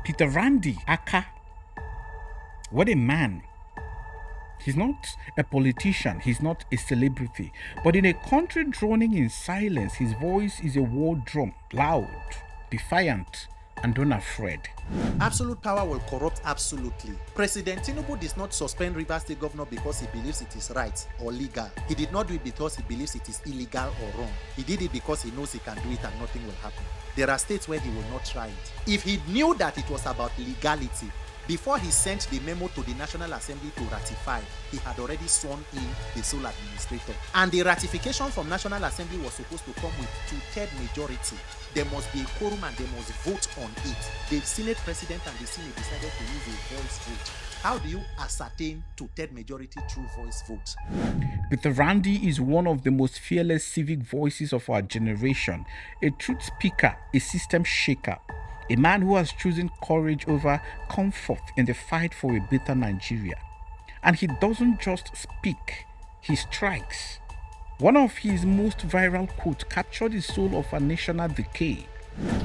Peter Randy Aka, what a man. He's not a politician, he's not a celebrity, but in a country drowning in silence, his voice is a war drum, loud, defiant, and unafraid. Absolute power will corrupt absolutely. President Tinubu did not suspend Rivers State Governor because he believes it is right or legal. He did not do it because he believes it is illegal or wrong. He did it because he knows he can do it and nothing will happen. There are states where he will not try it. If he knew that it was about legality, before he sent the memo to the National Assembly to ratify, he had already sworn in the sole administrator. And the ratification from National Assembly was supposed to come with 2/3 majority. There must be a quorum and they must vote on it. The Senate President and the Senate decided to use a voice vote. How do you ascertain 2/3 majority through voice vote? Peter Randy is one of the most fearless civic voices of our generation, a truth speaker, a system shaker, a man who has chosen courage over comfort in the fight for a better Nigeria. And he doesn't just speak, he strikes. One of his most viral quotes captured the soul of a national decay.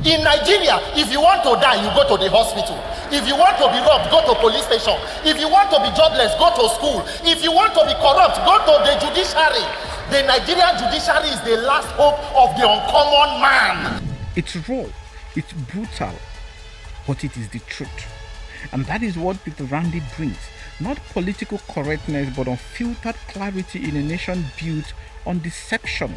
In Nigeria, if you want to die, you go to the hospital. If you want to be robbed, go to police station. If you want to be jobless, go to school. If you want to be corrupt, go to the judiciary. The Nigerian judiciary is the last hope of the uncommon man. It's raw, it's brutal, but it is the truth. And that is what Peter Randy brings. Not political correctness, but unfiltered clarity in a nation built on deception.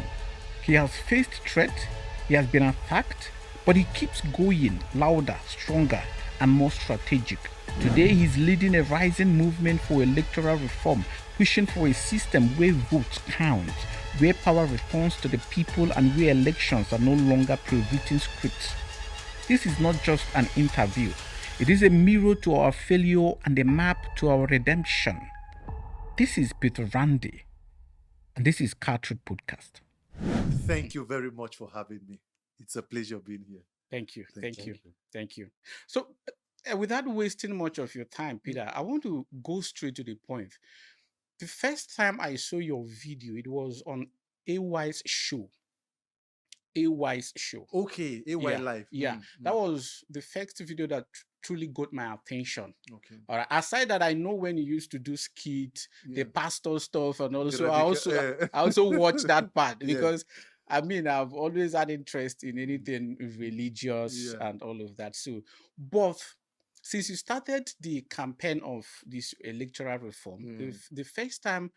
He has faced threat, he has been attacked, but he keeps going louder, stronger, and more strategic. Today, he's leading a rising movement for electoral reform, pushing for a system where votes count, where power returns to the people, and where elections are no longer pre-written scripts. This is not just an interview. It is a mirror to our failure and a map to our redemption. This is Peter Randy, and this is KaaTruths Podcast. Thank you very much for having me. It's a pleasure being here. Thank you. So, without wasting much of your time, Peter, I want to go straight to the point. The first time I saw your video, it was on AY's show. Okay, AY Yeah, Live. yeah. That was the first video that truly got my attention. Okay. All right. Aside that, I know when you used to do skit, the pastor stuff, and also The I also watched that part Yeah. because I mean I've always had interest in anything religious Yeah. and all of that. So, but since you started the campaign of this electoral reform, the first time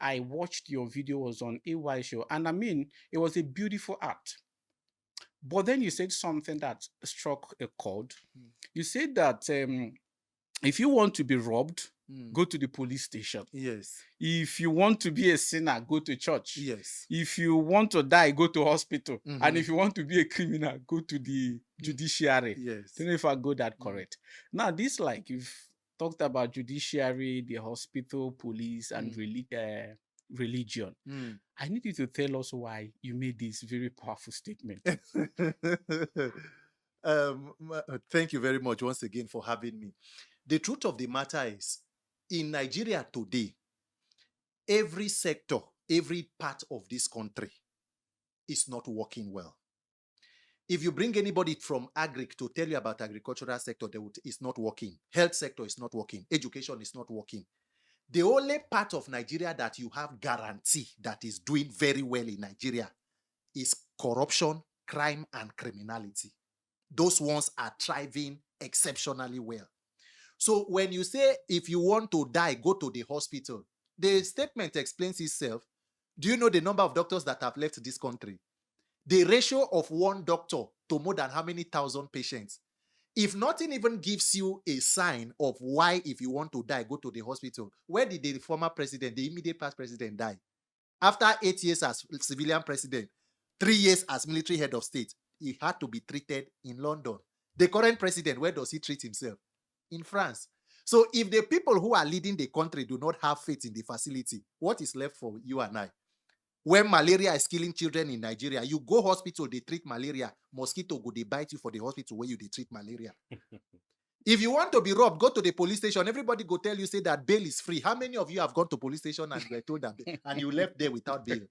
I watched your video was on AY show, and I mean it was a beautiful art. But then you said something that struck a chord. You said that if you want to be robbed, go to the police station. Yes. If you want to be a sinner, go to church. Yes. If you want to die, go to hospital. And if you want to be a criminal, go to the judiciary. Yes. Don't know if I got that correct. Now, this like you've talked about judiciary, the hospital, police, and religion. I need you to tell us why you made this very powerful statement. Thank you very much once again for having me. The truth of the matter is, in Nigeria today, every sector, every part of this country is not working well. If you bring anybody from agric to tell you about agricultural sector, it's not working. Health sector is not working. Education is not working. The only part of Nigeria that you have guarantee that is doing very well in Nigeria is corruption, crime, and criminality. Those ones are thriving exceptionally well. So when you say, if you want to die, go to the hospital, the statement explains itself. Do you know the number of doctors that have left this country? The ratio of one doctor to more than how many thousand patients? If nothing even gives you a sign of why, if you want to die, go to the hospital, where did the former president, the immediate past president, die? After 8 years as civilian president, 3 years as military head of state, he had to be treated in London. The current president, where does he treat himself? In France. So if the people who are leading the country do not have faith in the facility, what is left for you and I? When malaria is killing children in Nigeria, you go hospital, they treat malaria. Mosquito go, they bite you for the hospital where they treat malaria. If you want to be robbed, go to the police station. Everybody go tell you, say that bail is free. How many of you have gone to police station and were told that and you left there without bail?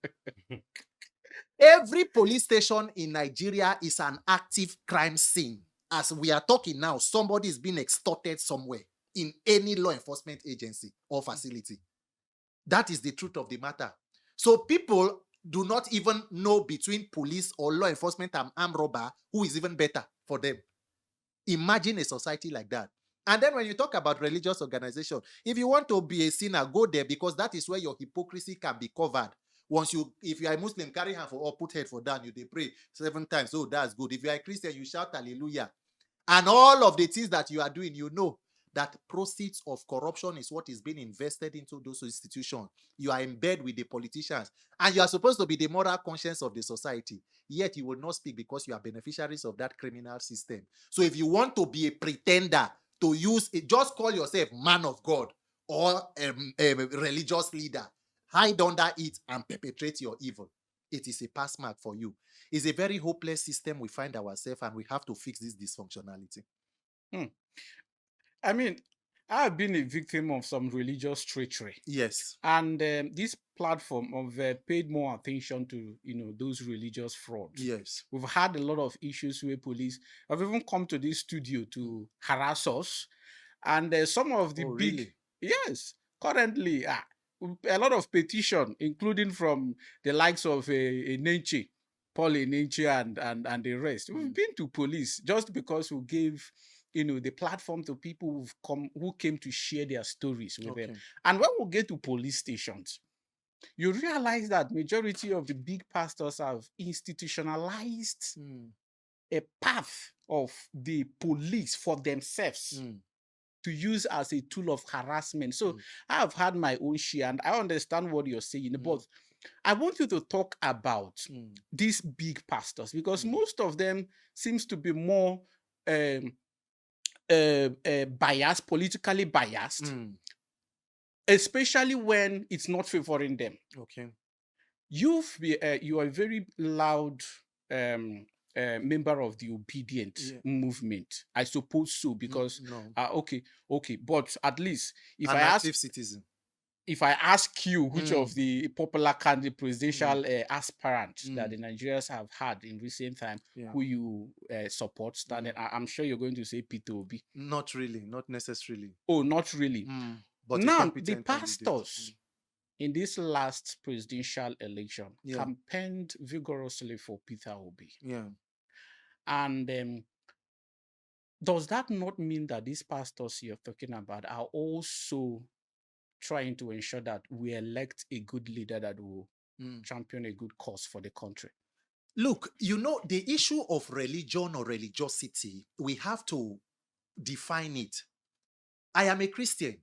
Every police station in Nigeria is an active crime scene. as we are talking now, somebody is being extorted somewhere in any law enforcement agency or facility. That is the truth of the matter. So people do not even know between police or law enforcement and armed robber who is even better for them. Imagine a society like that. And then when you talk about religious organization, if you want to be a sinner, go there, because that is where your hypocrisy can be covered. If you are a Muslim, carry hand for up, put head for down, they pray 7 times. Oh, that's good. If you are a Christian, you shout hallelujah. And all of the things that you are doing, you know that proceeds of corruption is what is being invested into those institutions. You are in bed with the politicians, and you are supposed to be the moral conscience of the society. Yet you will not speak because you are beneficiaries of that criminal system. So if you want to be a pretender to use it, just call yourself man of God or a religious leader. Hide under it and perpetrate your evil. It is a pass mark for you. It's a very hopeless system we find ourselves, and we have to fix this dysfunctionality. I mean, I've been a victim of some religious treachery. Yes. And this platform of paid more attention to, those religious frauds. Yes. We've had a lot of issues where police have even come to this studio to harass us. And some of the really? Yes, currently, a lot of petition, including from the likes of Enenche, Paul Enenche and the rest. We've been to police just because we gave the platform to people who came to share their stories with them. And when we get to police stations, you realize that majority of the big pastors have institutionalized a path of the police for themselves to use as a tool of harassment. So I have had my own share, and I understand what you're saying, but I want you to talk about these big pastors, because most of them seems to be more biased, politically biased, especially when it's not favoring them. Okay. You are a very loud member of the obedient movement. I suppose so, because okay, but at least if An active citizen. If I ask you which of the popular candidate presidential aspirants that the Nigerians have had in recent time who you support standing, I'm sure you're going to say Peter Obi. Not really, not necessarily. Oh, not really. But now, the pastors in this last presidential election campaigned vigorously for Peter Obi. Yeah. And does that not mean that these pastors you're talking about are also trying to ensure that we elect a good leader that will champion a good cause for the country? Look, the issue of religion or religiosity, we have to define it. I am a Christian.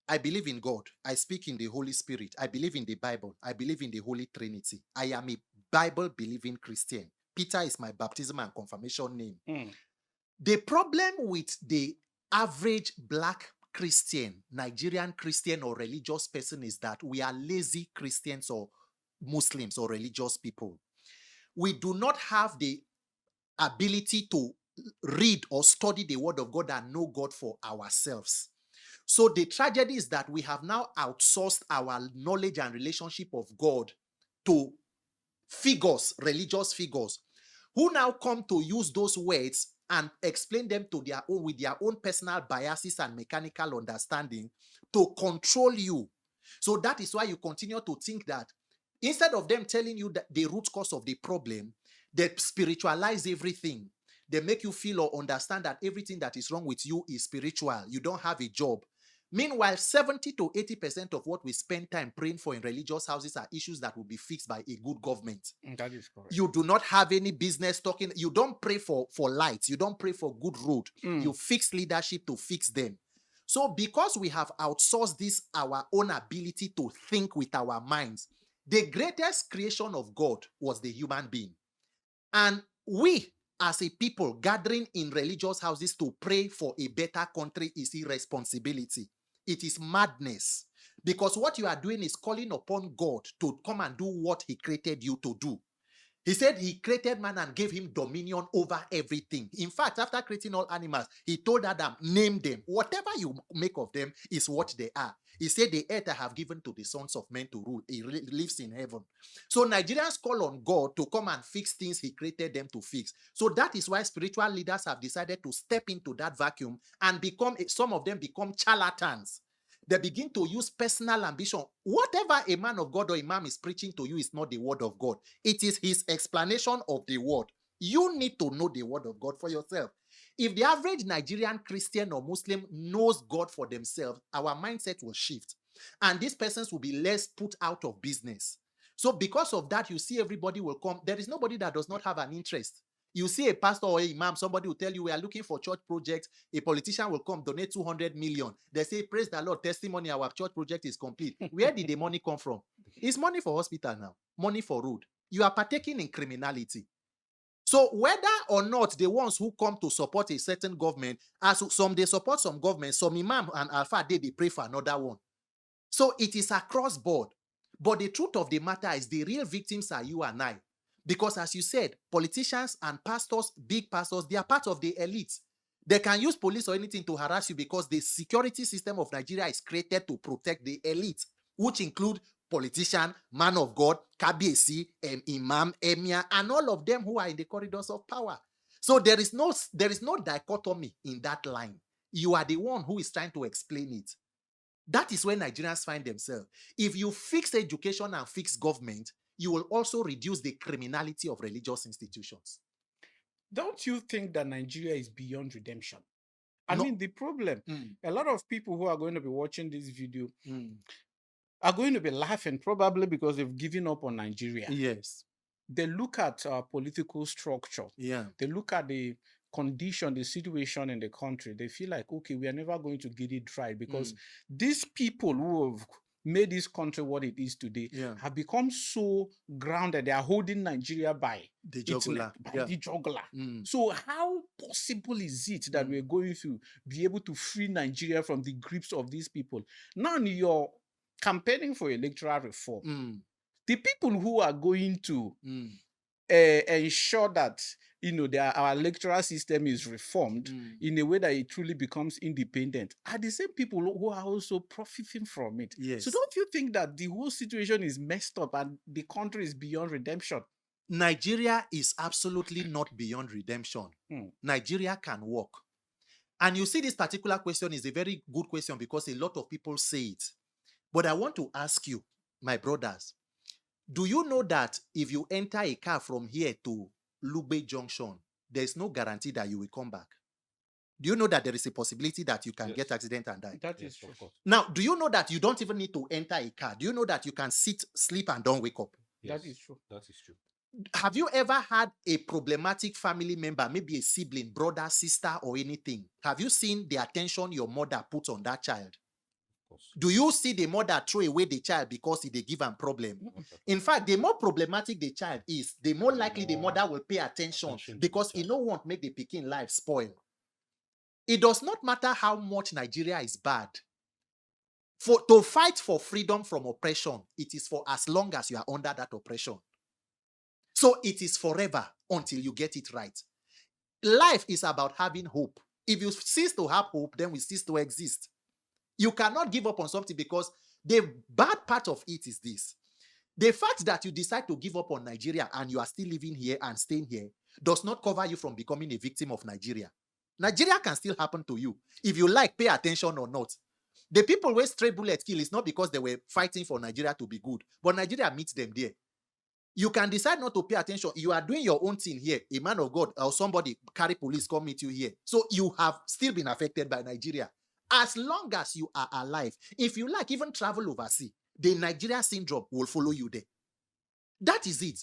I believe in God. I speak in the Holy Spirit. I believe in the Bible. I believe in the Holy Trinity. I am a Bible-believing Christian. Peter is my baptism and confirmation name. The problem with the average Black Christian, Nigerian Christian or religious person is that we are lazy Christians or Muslims or religious people. We do not have the ability to read or study the word of God and know God for ourselves. So the tragedy is that we have now outsourced our knowledge and relationship of God to figures, religious figures, who now come to use those words and explain them to their own, with their own personal biases and mechanical understanding, to control you. So that is why you continue to think that instead of them telling you that the root cause of the problem, they spiritualize everything. They make you feel or understand that everything that is wrong with you is spiritual. You don't have a job. Meanwhile, 70 to 80% of what we spend time praying for in religious houses are issues that will be fixed by a good government. That is correct. You do not have any business talking. You don't pray for lights. You don't pray for good road. You fix leadership to fix them. So because we have outsourced this, our own ability to think with our minds, the greatest creation of God was the human being. And we, as a people gathering in religious houses to pray for a better country, is irresponsibility. It is madness. Because what you are doing is calling upon God to come and do what he created you to do. He said he created man and gave him dominion over everything. In fact, after creating all animals, he told Adam, name them. Whatever you make of them is what they are. He said, the earth I have given to the sons of men to rule. He lives in heaven. So Nigerians call on God to come and fix things he created them to fix. So that is why spiritual leaders have decided to step into that vacuum and some of them become charlatans. They begin to use personal ambition. Whatever a man of God or imam is preaching to you is not the word of God. It is his explanation of the word. You need to know the word of God for yourself. If the average Nigerian Christian or Muslim knows God for themselves, our mindset will shift. And these persons will be less put out of business. So because of that, you see everybody will come. There is nobody that does not have an interest. You see a pastor or a imam, somebody will tell you, we are looking for church projects. A politician will come, donate 200 million. They say, praise the Lord, testimony, our church project is complete. Where did the money come from? It's money for hospital now, money for road. You are partaking in criminality. So whether or not the ones who come to support a certain government, as some they support some government, some imam and alpha, they pray for another one. So it is across board. But the truth of the matter is the real victims are you and I. Because as you said, politicians and pastors, big pastors, they are part of the elite. They can use police or anything to harass you because the security system of Nigeria is created to protect the elite, which include politician, man of God, kabiyesi, imam, emir, and all of them who are in the corridors of power. So there is no dichotomy in that line. You are the one who is trying to explain it. That is where Nigerians find themselves. If you fix education and fix government, you will also reduce the criminality of religious institutions. Don't you think that Nigeria is beyond redemption? I No. mean, the problem, a lot of people who are going to be watching this video Mm. are going to be laughing probably because they've given up on Nigeria. Yes. They look at our political structure. Yeah. They look at the condition, the situation in the country. They feel like, okay, we are never going to get it right because these people who have made this country what it is today have become so grounded. They are holding Nigeria by the jugular. the jugular. So how possible is it that we're going to be able to free Nigeria from the grips of these people? Now you're campaigning for electoral reform. The people who are going to ensure that our electoral system is reformed in a way that it truly becomes independent are the same people who are also profiting from it. Yes. So don't you think that the whole situation is messed up and the country is beyond redemption? Nigeria is absolutely not beyond redemption. Nigeria can work. And you see, this particular question is a very good question because a lot of people say it. But I want to ask you, my brothers, do you know that if you enter a car from here to Lugbe Junction, there is no guarantee that you will come back? Do you know that there is a possibility that you can get accident and die? That is true. Now, do you know that you don't even need to enter a car? Do you know that you can sit, sleep, and don't wake up? Yes. That is true. That is true. Have you ever had a problematic family member, maybe a sibling, brother, sister, or anything? Have you seen the attention your mother put on that child? Do you see the mother throw away the child because they give a problem? In fact, the more problematic the child is, the more likely the mother will pay attention because he no want make the pikin life spoil. It does not matter how much Nigeria is bad. To fight for freedom from oppression, it is for as long as you are under that oppression. So it is forever until you get it right. Life is about having hope. If you cease to have hope, then we cease to exist. You cannot give up on something because the bad part of it is this. The fact that you decide to give up on Nigeria and you are still living here and staying here does not cover you from becoming a victim of Nigeria. Nigeria can still happen to you. If you like, pay attention or not. The people where stray bullet kill is not because they were fighting for Nigeria to be good, but Nigeria meets them there. You can decide not to pay attention. You are doing your own thing here. A man of God or somebody carry police come meet you here. So you have still been affected by Nigeria. As long as you are alive, if you like, even travel overseas, the Nigeria syndrome will follow you there. That is it.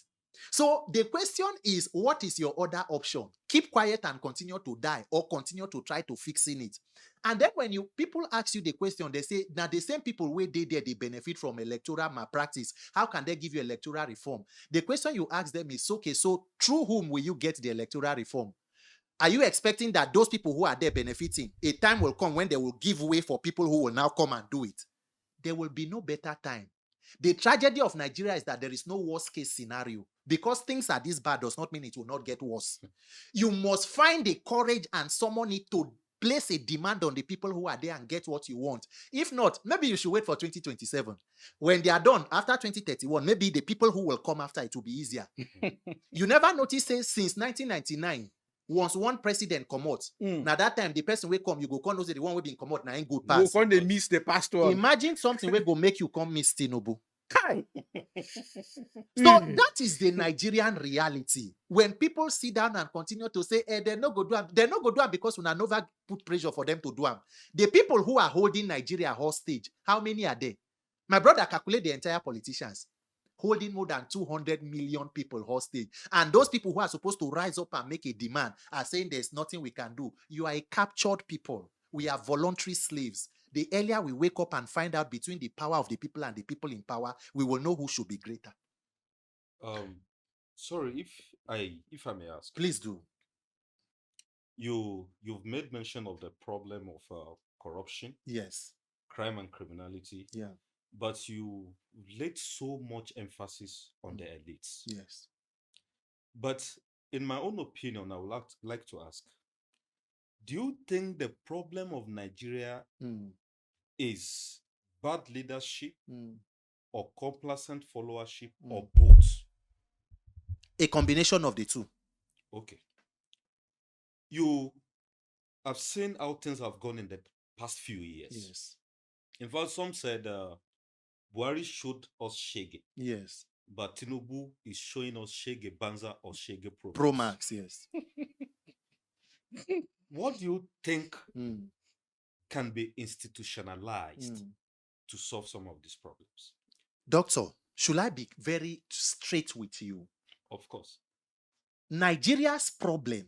So the question is, what is your other option? Keep quiet and continue to die or continue to try to fixing it. And then when people ask you the question, they say, now the same people where they benefit from electoral malpractice. How can they give you electoral reform? The question you ask them is, okay, so through whom will you get the electoral reform? Are you expecting that those people who are there benefiting, a time will come when they will give way for people who will now come and do it? There will be no better time. The tragedy of Nigeria is that there is no worst case scenario. Because things are this bad does not mean it will not get worse. You must find the courage and summon it to place a demand on the people who are there and get what you want. If not, maybe you should wait for 2027. When they are done, after 2031, maybe the people who will come after it will be easier. You never notice, say, since 1999, once one president come out, now that time the person will come, you go come, the one will be come out, now ain't good pass. Go they miss the pastor. Imagine something will go make you come miss Tinubu. Kai. So that is the Nigerian reality. When people sit down and continue to say, they're not going to do it, they're not going to do it because we never put pressure for them to do it. The people who are holding Nigeria hostage, how many are there? My brother calculate the entire politicians holding more than 200 million people hostage. And those people who are supposed to rise up and make a demand are saying there's nothing we can do. You are a captured people. We are voluntary slaves. The earlier we wake up and find out between the power of the people and the people in power, we will know who should be greater. Sorry, if I may ask. Please do. You've made mention of the problem of corruption, Yes, crime and criminality. yeah, But you laid so much emphasis on the elites. yes. But in my own opinion, I would like to ask, do you think the problem of Nigeria is bad leadership or complacent followership or both? A combination of the two. Okay. You have seen how things have gone in the past few years. Yes, In fact, some said Buhari showed us Shege, yes. but Tinubu is showing us Shege Banza or Shege Pro. Pro Max, yes. What do you think can be institutionalized to solve some of these problems? Doctor, should I be very straight with you? Of course. Nigeria's problem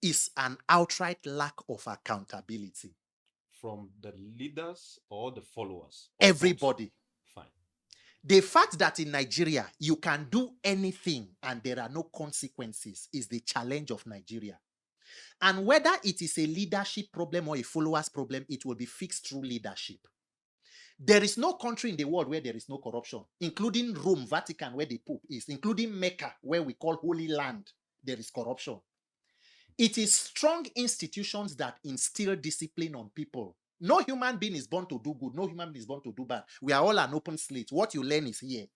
is an outright lack of accountability. From the leaders or the followers? Or Everybody. both? Fine. The fact that in Nigeria you can do anything and there are no consequences is the challenge of Nigeria. And whether it is a leadership problem or a followers problem, it will be fixed through leadership. There is no country in the world where there is no corruption, including Rome, Vatican, where the Pope is, including Mecca, where we call Holy Land, there is corruption. It is strong institutions that instill discipline on people. No human being is born to do good. No human being is born to do bad. We are all an open slate. What you learn is here.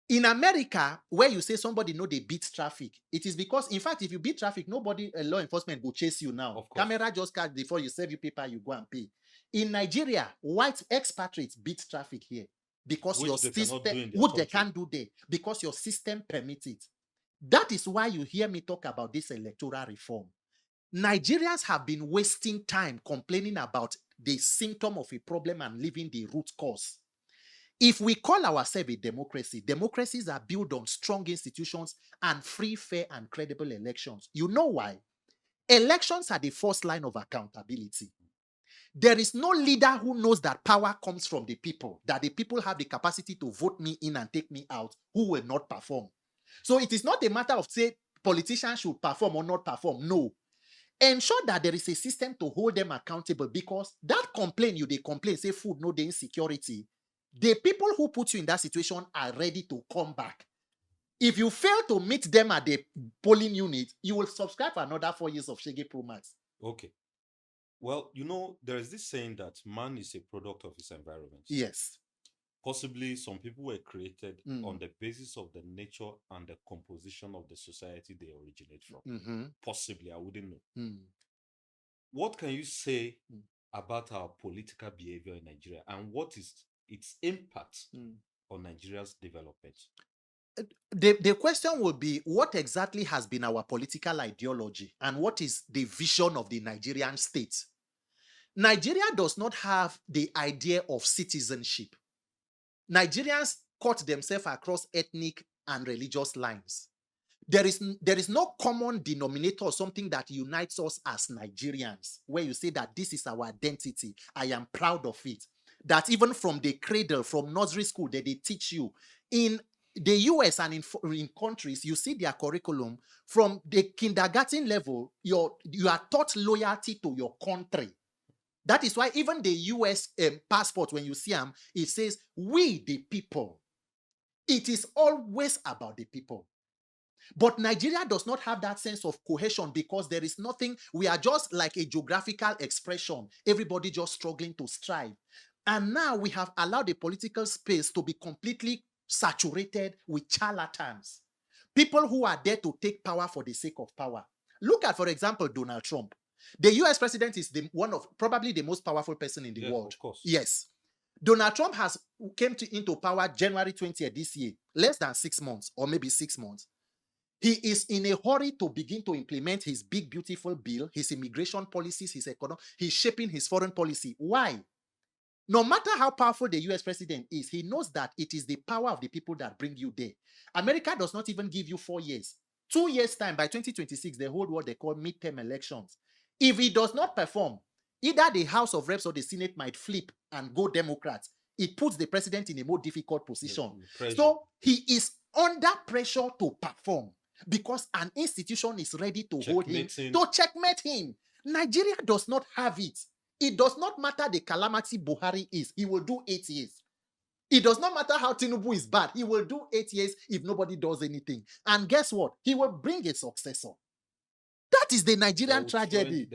In America, where you say somebody know they beat traffic, it is because, in fact, if you beat traffic, nobody, law enforcement will chase you now. Of course. Camera just catch before you serve you paper, you go and pay. In Nigeria, white expatriates beat traffic here because Which your they cannot system, do in their what they country. can't do there, because your system permits it. That is why you hear me talk about this electoral reform. Nigerians have been wasting time complaining about the symptom of a problem and leaving the root cause. If we call ourselves a democracy, democracies are built on strong institutions and free, fair, and credible elections. You know why? Elections are the first line of accountability. There is no leader who knows that power comes from the people, that the people have the capacity to vote me in and take me out, who will not perform. So it is not a matter of, say, politicians should perform or not perform. No. Ensure that there is a system to hold them accountable, because that complaint they complain, say food, no, the insecurity, the people who put you in that situation are ready to come back. If you fail to meet them at the polling unit, you will subscribe for another 4 years of Shege Pro Max. Okay. Well, there is this saying that man is a product of his environment. Yes. Possibly some people were created on the basis of the nature and the composition of the society they originate from. Possibly, I wouldn't know. What can you say about our political behavior in Nigeria, and what is its impact on Nigeria's development? The question would be, what exactly has been our political ideology, and what is the vision of the Nigerian state? Nigeria does not have the idea of citizenship. Nigerians cut themselves across ethnic and religious lines. There is no common denominator, something that unites us as Nigerians, where you say that this is our identity. I am proud of it. That even from the cradle, from nursery school, that they teach you. In the US and in countries, you see their curriculum from the kindergarten level, you are taught loyalty to your country. That is why even the US passport, when you see them, it says, we the people. It is always about the people. But Nigeria does not have that sense of cohesion because there is nothing. We are just like a geographical expression. Everybody just struggling to strive. And now we have allowed the political space to be completely saturated with charlatans. People who are there to take power for the sake of power. Look at, for example, Donald Trump. The US president is one of probably the most powerful person in the world. Of course. Yes. Donald Trump has came into power January 20th this year, less than 6 months or maybe 6 months. He is in a hurry to begin to implement his big, beautiful bill, his immigration policies, his economy. He's shaping his foreign policy. Why? No matter how powerful the US president is, he knows that it is the power of the people that bring you there. America does not even give you 4 years. 2 years' time, by 2026, they hold what they call midterm elections. If he does not perform, either the House of Reps or the Senate might flip and go Democrats. It puts the president in a more difficult position. So he is under pressure to perform because an institution is ready to hold him, to checkmate him. Nigeria does not have it. It does not matter the calamity Buhari is. He will do 8 years. It does not matter how Tinubu is bad. He will do 8 years if nobody does anything. And guess what? He will bring a successor. That is the Nigerian tragedy.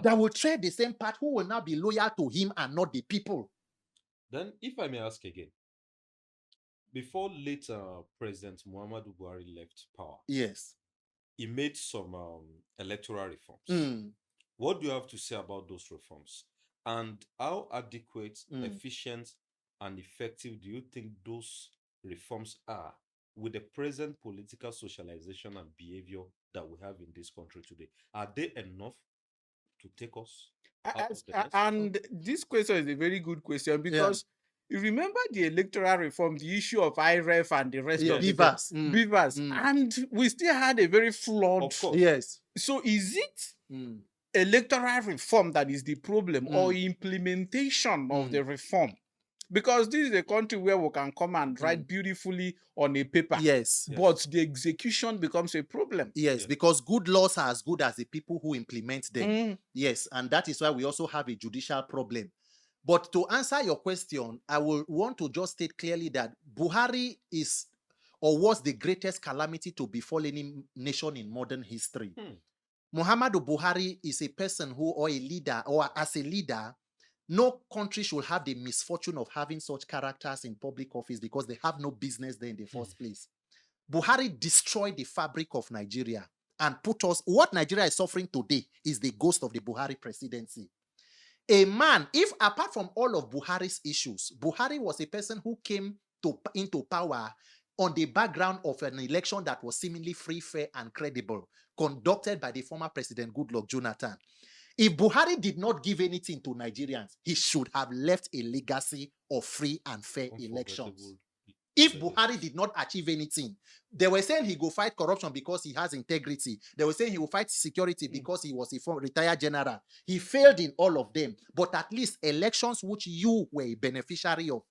That will tread the same path, who will now be loyal to him and not the people. Then, if I may ask again, before later President Muhammadu Buhari left power, yes, he made some electoral reforms. What do you have to say about those reforms? And how adequate, efficient, and effective do you think those reforms are with the present political socialization and behavior that we have in this country today? Are they enough to take us out of the mess? And this question is a very good question because you remember the electoral reform, the issue of IREF and the rest of Beavers. Beavers. And we still had a very flawed. Yes. So is it electoral reform that is the problem or implementation of the reform? Because this is a country where we can come and write beautifully on a paper. Yes. But the execution becomes a problem. Yes, because good laws are as good as the people who implement them. Yes, and that is why we also have a judicial problem. But to answer your question, I will want to just state clearly that Buhari is or was the greatest calamity to befall any nation in modern history. Muhammadu Buhari is a person who, or a leader, or as a leader, no country should have the misfortune of having such characters in public office because they have no business there in the first place. Buhari destroyed the fabric of Nigeria and put us, what Nigeria is suffering today is the ghost of the Buhari presidency. A man, if apart from all of Buhari's issues, Buhari was a person who came into power on the background of an election that was seemingly free, fair, and credible, conducted by the former President Goodluck Jonathan. If Buhari did not give anything to Nigerians, he should have left a legacy of free and fair elections. If Buhari did not achieve anything, they were saying he go fight corruption because he has integrity. They were saying he will fight security because he was a former retired general. He failed in all of them, but at least elections which you were a beneficiary of.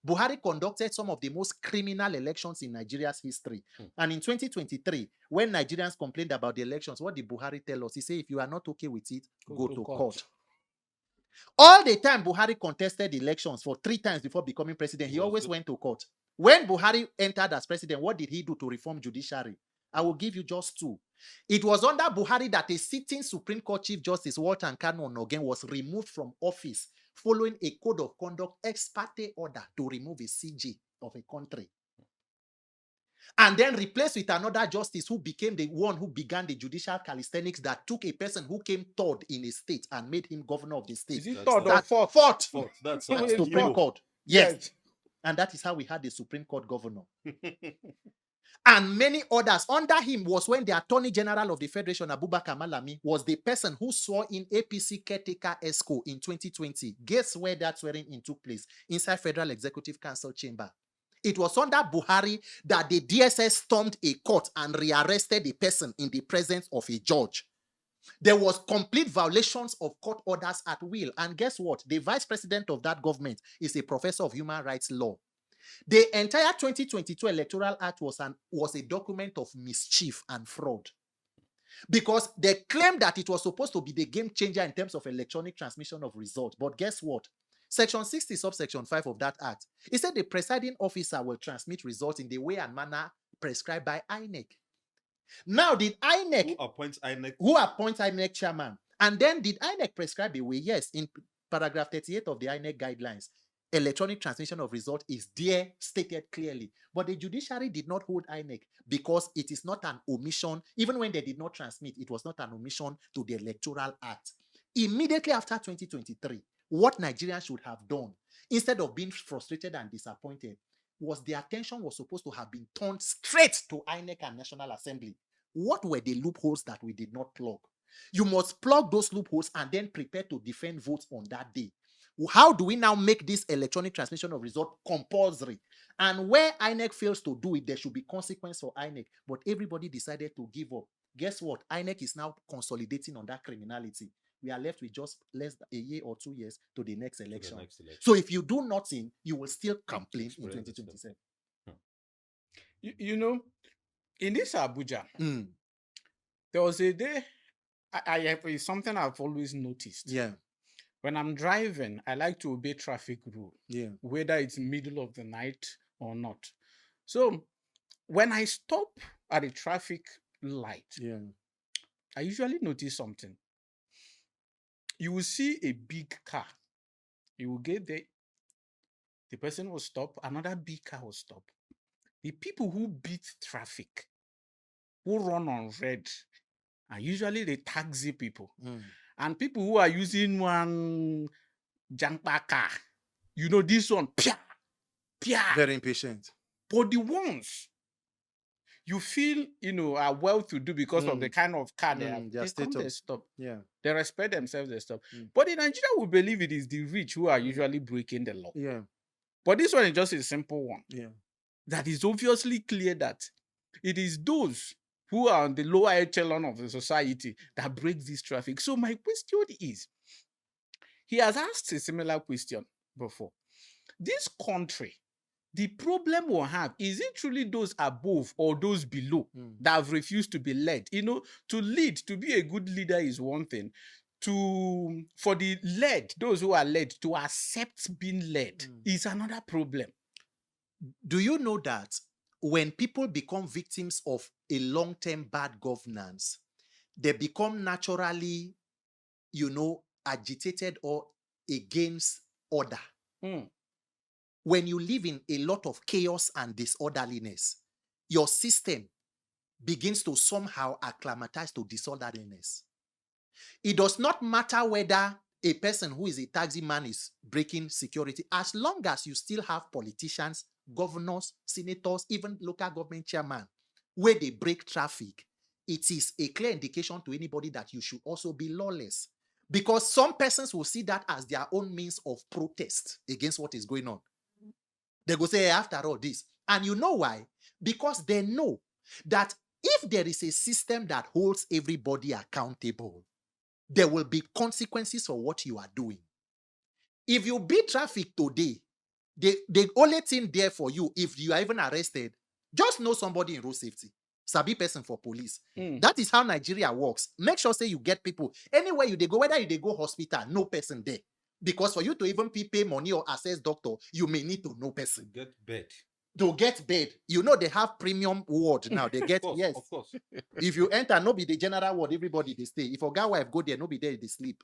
Buhari conducted some of the most criminal elections in Nigeria's history. And in 2023, when Nigerians complained about the elections, what did Buhari tell us? He said, if you are not okay with it, go to court. All the time Buhari contested elections for 3 times before becoming president, he always went to court. When Buhari entered as president, what did he do to reform judiciary? I will give you just 2. It was under Buhari that a sitting Supreme Court Chief Justice Walter Nkanu Onogen was removed from office following a code of conduct ex parte order to remove a CJ of a country. And then replaced with another justice who became the one who began the judicial calisthenics that took a person who came 3rd in a state and made him governor of the state. Is it 3rd or 4th? 4th. That's Supreme Court. Yes. And that is how we had the Supreme Court governor. And many others under him was when the Attorney General of the Federation, Abubakar Malami, was the person who swore in APC caretaker ESCO in 2020. Guess where that swearing-in took place? Inside Federal Executive Council chamber. It was under Buhari that the DSS stormed a court and rearrested the person in the presence of a judge. There was complete violations of court orders at will. And guess what? The vice president of that government is a professor of human rights law. The entire 2022 Electoral Act was a document of mischief and fraud. Because they claim that it was supposed to be the game changer in terms of electronic transmission of results. But guess what? Section 60, subsection 5 of that act, it said the presiding officer will transmit results in the way and manner prescribed by INEC. Now, did INEC... Who appoints INEC? Who appoints INEC chairman? And then did INEC prescribe a way? Yes, in paragraph 38 of the INEC guidelines, electronic transmission of result is there stated clearly. But the judiciary did not hold INEC because it is not an omission. Even when they did not transmit, it was not an omission to the Electoral Act. Immediately after 2023, what Nigerians should have done, instead of being frustrated and disappointed, was the attention was supposed to have been turned straight to INEC and National Assembly. What were the loopholes that we did not plug? You must plug those loopholes and then prepare to defend votes on that day. How do we now make this electronic transmission of result compulsory? And where INEC fails to do it, there should be consequence for INEC. But everybody decided to give up. Guess what? INEC is now consolidating on that criminality. We are left with just less than a year or 2 years to the next election. So if you do nothing, you will still complain in 2027. You know, in this Abuja, there was a day, it's something I've always noticed. Yeah. When I'm driving, I like to obey traffic rule. Yeah. Whether it's middle of the night or not. So when I stop at a traffic light, I usually notice something. You will see a big car. You will get there. The person will stop. Another big car will stop. The people who beat traffic, who run on red, are usually the taxi people. And people who are using one jumper car, you know, this one, pia, pia. Very impatient. But the ones you feel, you know, are well to do because of the kind of car they have, they come, they stop. Yeah. They respect themselves, they stop. But in Nigeria, we believe it is the rich who are usually breaking the law. Yeah. But this one is just a simple one. Yeah. That is obviously clear that it is those who are on the lower echelon of the society that break this traffic. So my question is, he has asked a similar question before. This country, the problem we'll have, is it truly those above or those below that have refused to be led? You know, to lead, to be a good leader is one thing. For the led, those who are led, to accept being led is another problem. Do you know that when people become victims of a long-term bad governance, they become naturally, you know, agitated or against order? When you live in a lot of chaos and disorderliness, your system begins to somehow acclimatize to disorderliness. It does not matter whether a person who is a taxi man is breaking security, as long as you still have politicians, governors, senators, even local government chairman, where they break traffic, it is a clear indication to anybody that you should also be lawless. Because some persons will see that as their own means of protest against what is going on. They go say, hey, after all this. And you know why? Because they know that if there is a system that holds everybody accountable, there will be consequences for what you are doing. If you beat traffic today, the only thing there for you, if you are even arrested, just know somebody in road safety. Sabi person for police. That is how Nigeria works. Make sure say you get people. Anywhere you they go, whether you they go hospital, no person there. Because for you to even pay money or access doctor, you may need to know person. Get bed. To get bed. You know they have premium ward now. They get, Of course, yes. Of course. If you enter, no be the general ward, everybody they stay. If a guy wife go there, no be there, they sleep.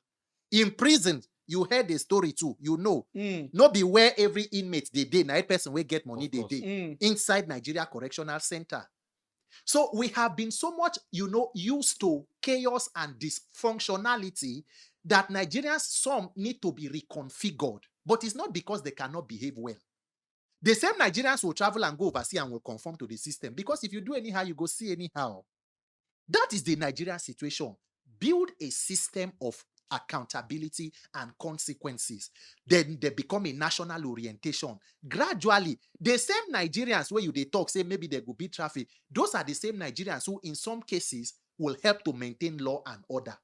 In prison, you heard the story too. You know. No be where every inmate they day, na person will get money they day. Inside Nigeria Correctional Center. So we have been so much, you know, used to chaos and dysfunctionality that Nigerians, some need to be reconfigured. But it's not because they cannot behave well. The same Nigerians will travel and go overseas and will conform to the system. Because if you do anyhow, you go see anyhow. That is the Nigerian situation. Build a system of accountability and consequences. Then they become a national orientation. Gradually, the same Nigerians where they talk, say maybe they go beat traffic, those are the same Nigerians who in some cases will help to maintain law and order.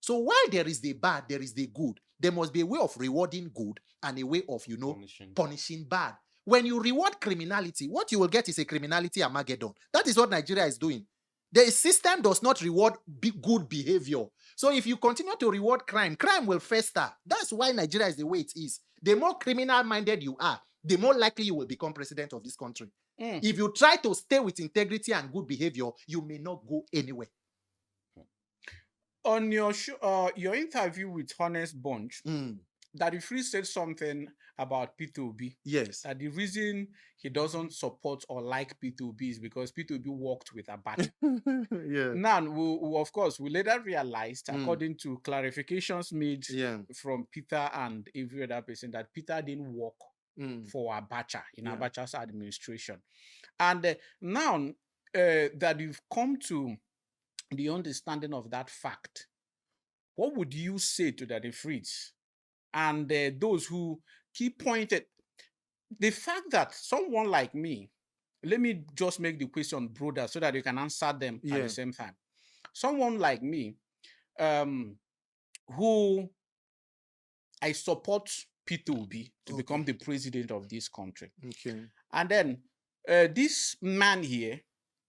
So while there is the bad, there is the good. There must be a way of rewarding good and a way of, you know, punishing bad. When you reward criminality, what you will get is a criminality Armageddon. That is what Nigeria is doing. The system does not reward good behavior. So if you continue to reward crime, crime will fester. That's why Nigeria is the way it is. The more criminal-minded you are, the more likely you will become president of this country. If you try to stay with integrity and good behavior, you may not go anywhere. On your your interview with Honest Bunch, Daddy Free said something about P2B. Yes. That the reason he doesn't support or like P2B is because P2B worked with Abacha. Yeah. Now, of course, we later realized, according to clarifications made from Peter and every other person, that Peter didn't work for Abacha in Abacha's administration. And now that you've come to the understanding of that fact, what would you say to Daddy Fritz and those who keep pointed the fact that someone like me, let me just make the question broader so that you can answer them at the same time. Someone like me, who I support P2B to become the president of this country. Okay. And then this man here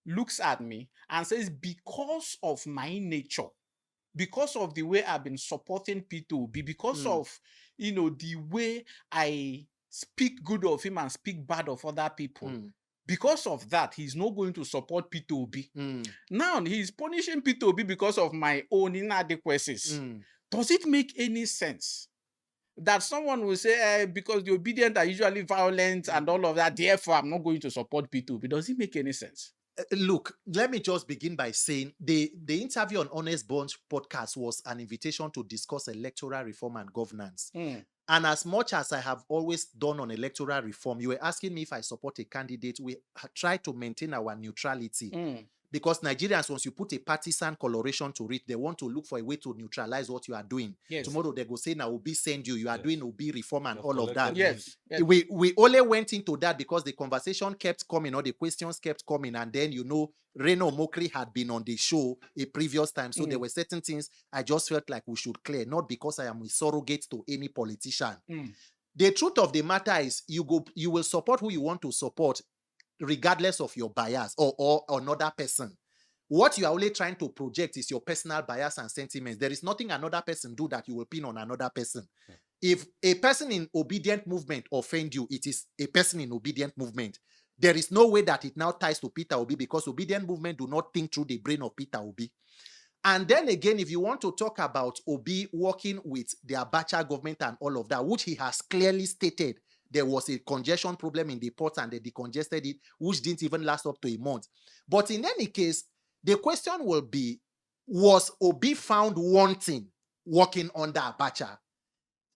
looks at me and says, because of my nature, because of the way I've been supporting P2B, because of, the way I speak good of him and speak bad of other people, because of that, he's not going to support P2B. Now, he's punishing P2B because of my own inadequacies. Does it make any sense that someone will say, because the obedient are usually violent and all of that, therefore I'm not going to support P2B? Does it make any sense? Look, let me just begin by saying the interview on Honest Bunch podcast was an invitation to discuss electoral reform and governance. And as much as I have always done on electoral reform, you were asking me if I support a candidate. We try to maintain our neutrality. Because Nigerians, once you put a partisan coloration to it, they want to look for a way to neutralize what you are doing. Tomorrow they go say, now Obi send you are doing Obi reform and all of that. We only went into that because the conversation kept coming or the questions kept coming. And then, Reno Omokri had been on the show a previous time. So there were certain things I just felt like we should clear, not because I am a surrogate to any politician. The truth of the matter is you will support who you want to support, regardless of your bias or another person. What you are only trying to project is your personal bias and sentiments. There is nothing another person do that you will pin on another person. If a person in obedient movement offend you, it is a person in obedient movement. There is no way that it now ties to Peter Obi, because obedient movement do not think through the brain of Peter Obi. And then again, if you want to talk about Obi working with the Abacha government and all of that, which he has clearly stated, there was a congestion problem in the port and they decongested it, which didn't even last up to a month. But in any case, the question will be, was Obi found wanting working under Abacha?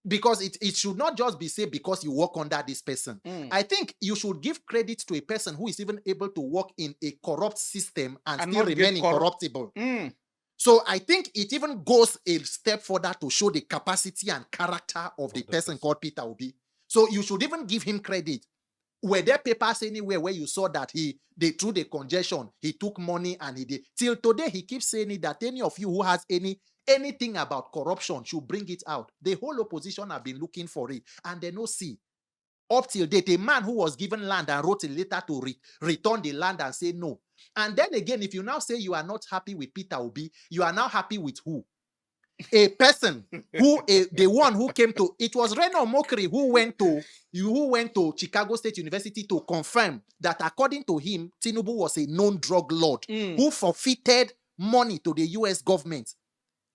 Because it should not just be said because you work under this person. I think you should give credit to a person who is even able to work in a corrupt system and still remain incorruptible. So I think it even goes a step further to show the capacity and character of the person called Peter Obi. So you should even give him credit. Were there papers anywhere where you saw that through the congestion, he took money and he did? Till today, he keeps saying it, that any of you who has anything about corruption should bring it out. The whole opposition have been looking for it and they no see. Up till date, a man who was given land and wrote a letter to return the land and say no. And then again, if you now say you are not happy with Peter Obi, you are now happy with who? A person the one who came to, it was Reno Omokri who went to Chicago State University to confirm that according to him, Tinubu was a known drug lord who forfeited money to the US government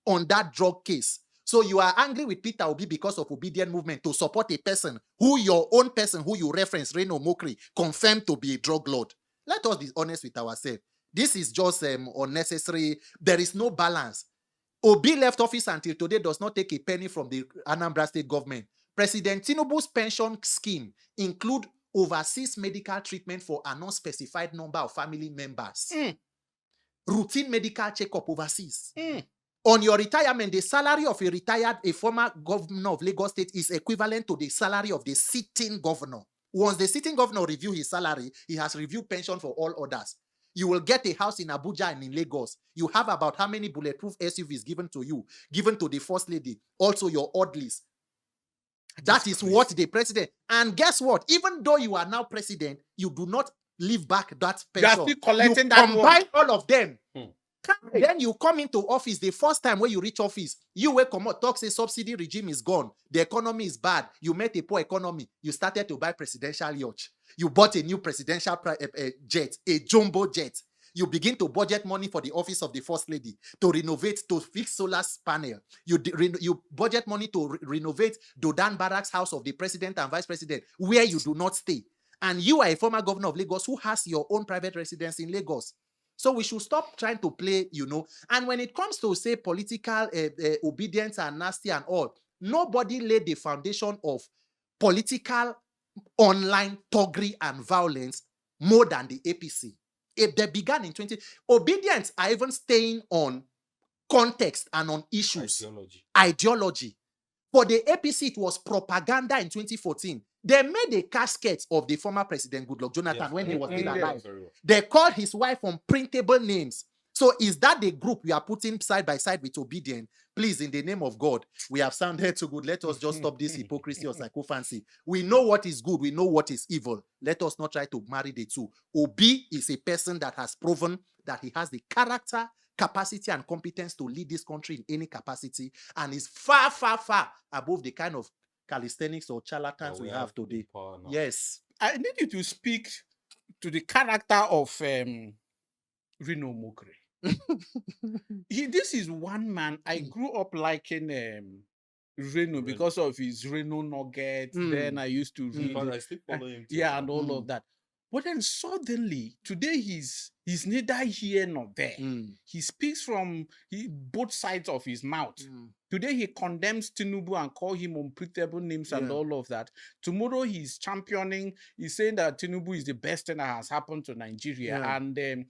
on that drug case. So you are angry with Peter Obi because of obedient movement to support a person who your own person who you reference, Reno Omokri, confirmed to be a drug lord. Let us be honest with ourselves. This is just unnecessary. There is no balance. Obi left office until today does not take a penny from the Anambra State government. President Tinubu's pension scheme include overseas medical treatment for an unspecified number of family members. Routine medical checkup overseas. On your retirement, the salary of a former governor of Lagos State is equivalent to the salary of the sitting governor. Once the sitting governor review his salary, he has reviewed pension for all others. You will get a house in Abuja and in Lagos. You have about how many bulletproof SUVs given to you, given to the first lady, also your orderlies. That is what the president. And guess what? Even though you are now president, you do not leave back that pension. You are still collecting you that combine all of them. Then you come into office, the first time when you reach office, you will come out, talk, say subsidy regime is gone, the economy is bad, you met a poor economy, you started to buy presidential yacht, you bought a new presidential jet, a jumbo jet. You begin to budget money for the office of the first lady to renovate, to fix solar panel. You budget money to renovate Dodan Barracks house of the president and vice president, where you do not stay. And you are a former governor of Lagos who has your own private residence in Lagos. So we should stop trying to play, And when it comes to, say, political obedience and nasty and all, nobody laid the foundation of political online thuggery and violence more than the APC. If they began in obedience are even staying on context and on issues. Ideology. For the APC, it was propaganda in 2014. They made a casket of the former president, Goodluck Jonathan, when he was still alive. They called his wife unprintable names. So is that the group we are putting side by side with Obedient? Please, in the name of God, we have sounded too good. Let us just stop this hypocrisy or sycophancy. We know what is good. We know what is evil. Let us not try to marry the two. Obi is a person that has proven that he has the character, capacity, and competence to lead this country in any capacity, and is far, far, far above the kind of calisthenics or charlatans we have today. Yes. I need you to speak to the character of Reno Omokri. This is one man. I grew up liking Reno because of his Reno nuggets. Then I used to read. I still follow him too. And all of that. But then suddenly, today he's neither here nor there. He speaks from both sides of his mouth. Today he condemns Tinubu and calls him unprintable names and all of that. Tomorrow he's championing, he's saying that Tinubu is the best thing that has happened to Nigeria. And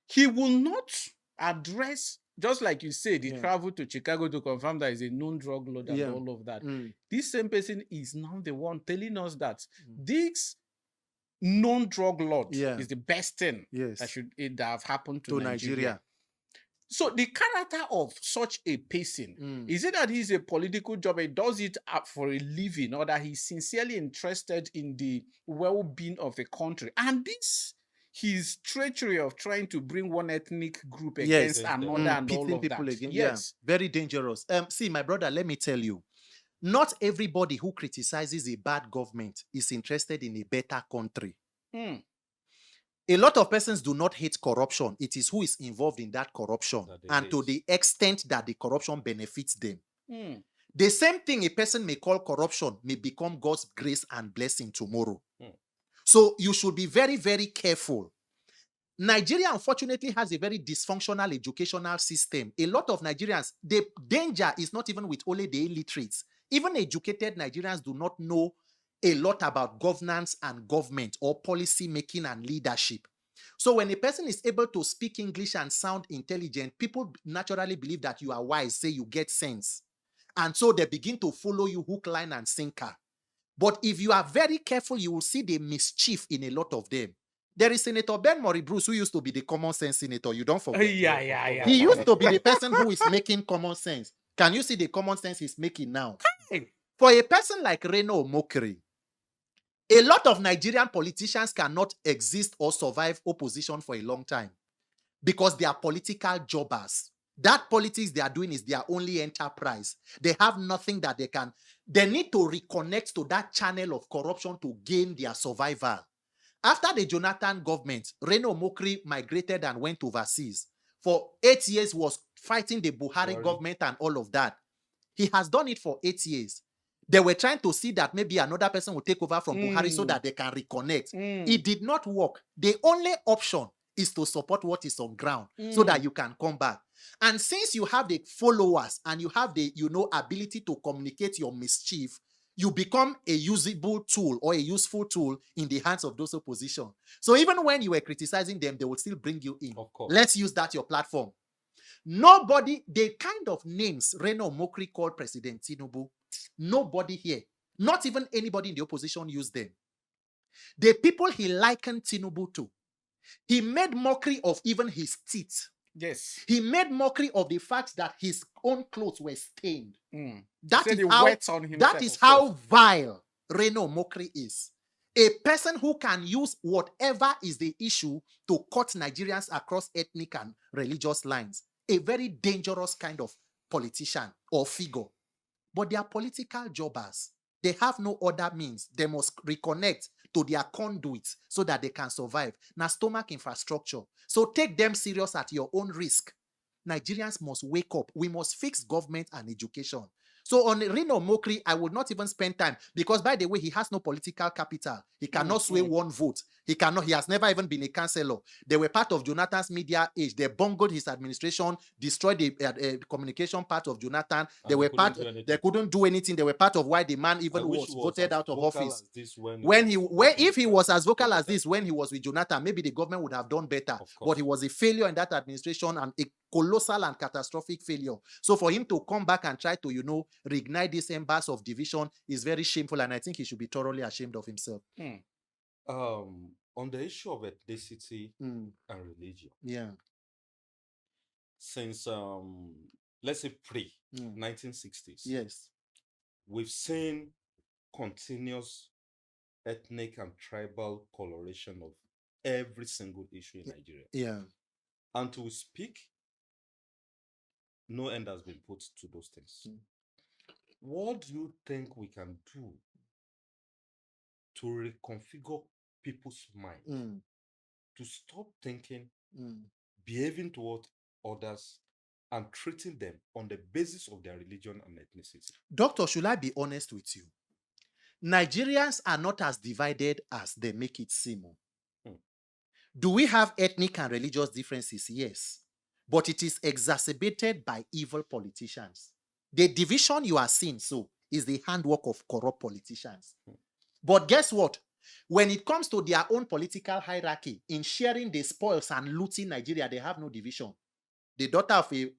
he will not address, just like you said, he traveled to Chicago to confirm that he's a known drug lord and all of that. This same person is now the one telling us that this known drug lord is the best thing that have happened to Nigeria. So the character of such a person, is it that he's a political job, he does it for a living, or that he's sincerely interested in the well-being of the country? And this, his treachery of trying to bring one ethnic group against another and all of that. Yes. Very dangerous. See, my brother, let me tell you, not everybody who criticizes a bad government is interested in a better country. A lot of persons do not hate corruption. It is who is involved in that corruption and to the extent that the corruption benefits them. The same thing a person may call corruption may become God's grace and blessing tomorrow. So you should be very, very careful. Nigeria, unfortunately, has a very dysfunctional educational system. A lot of Nigerians, the danger is not even with only the illiterates. Even educated Nigerians do not know a lot about governance and government or policy making and leadership. So when a person is able to speak English and sound intelligent, people naturally believe that you are wise, say you get sense. And so they begin to follow you hook, line, and sinker. But if you are very careful, you will see the mischief in a lot of them. There is Senator Ben Murray Bruce, who used to be the common sense senator. You don't forget. He used to be the person who is making common sense. Can you see the common sense he's making now? For a person like Reno Omokri, a lot of Nigerian politicians cannot exist or survive opposition for a long time because they are political jobbers. That politics they are doing is their only enterprise. They have nothing that they can. They need to reconnect to that channel of corruption to gain their survival. After the Jonathan government, Reno Omokri migrated and went overseas. For 8 years, was fighting the Buhari government and all of that. He has done it for 8 years. They were trying to see that maybe another person will take over from Buhari so that they can reconnect. It did not work. The only option is to support what is on ground so that you can come back. And since you have the followers and you have the, ability to communicate your mischief, you become a usable tool or a useful tool in the hands of those opposition. So even when you were criticizing them, they will still bring you in. Of course. Let's use that your platform. Nobody, the kind of names Reno Omokri called President Tinubu, nobody here, not even anybody in the opposition used them. The people he likened Tinubu to, he made mockery of even his teeth. Yes. He made mockery of the fact that his own clothes were stained. That is how vile Reno Omokri is. A person who can use whatever is the issue to cut Nigerians across ethnic and religious lines. A very dangerous kind of politician or figure. But they are political jobbers. They have no other means. They must reconnect to their conduits so that they can survive. Now, stomach infrastructure. So take them serious at your own risk. Nigerians must wake up. We must fix government and education. So on Reno Omokri, I would not even spend time because, by the way, he has no political capital. He cannot sway one vote. He cannot. He has never even been a councillor. They were part of Jonathan's media age. They bungled his administration, destroyed the communication part of Jonathan. They were part. They couldn't do anything. They were part of why the man even was voted out of office. If he was as vocal as this when he was with Jonathan, maybe the government would have done better. But he was a failure in that administration and a colossal and catastrophic failure. So for him to come back and try to, reignite this embers of division is very shameful, and I think he should be thoroughly ashamed of himself. On the issue of ethnicity and religion, since let's say pre-1960s, yes, we've seen continuous ethnic and tribal coloration of every single issue in Nigeria. Yeah. And to speak, no end has been put to those things. What do you think we can do to reconfigure people's mind to stop thinking, behaving toward others, and treating them on the basis of their religion and ethnicity? Doctor, should I be honest with you? Nigerians are not as divided as they make it seem. Do we have ethnic and religious differences? Yes. But it is exacerbated by evil politicians. The division you are seeing is the handwork of corrupt politicians. But guess what? When it comes to their own political hierarchy, in sharing the spoils and looting Nigeria, they have no division. The daughter of a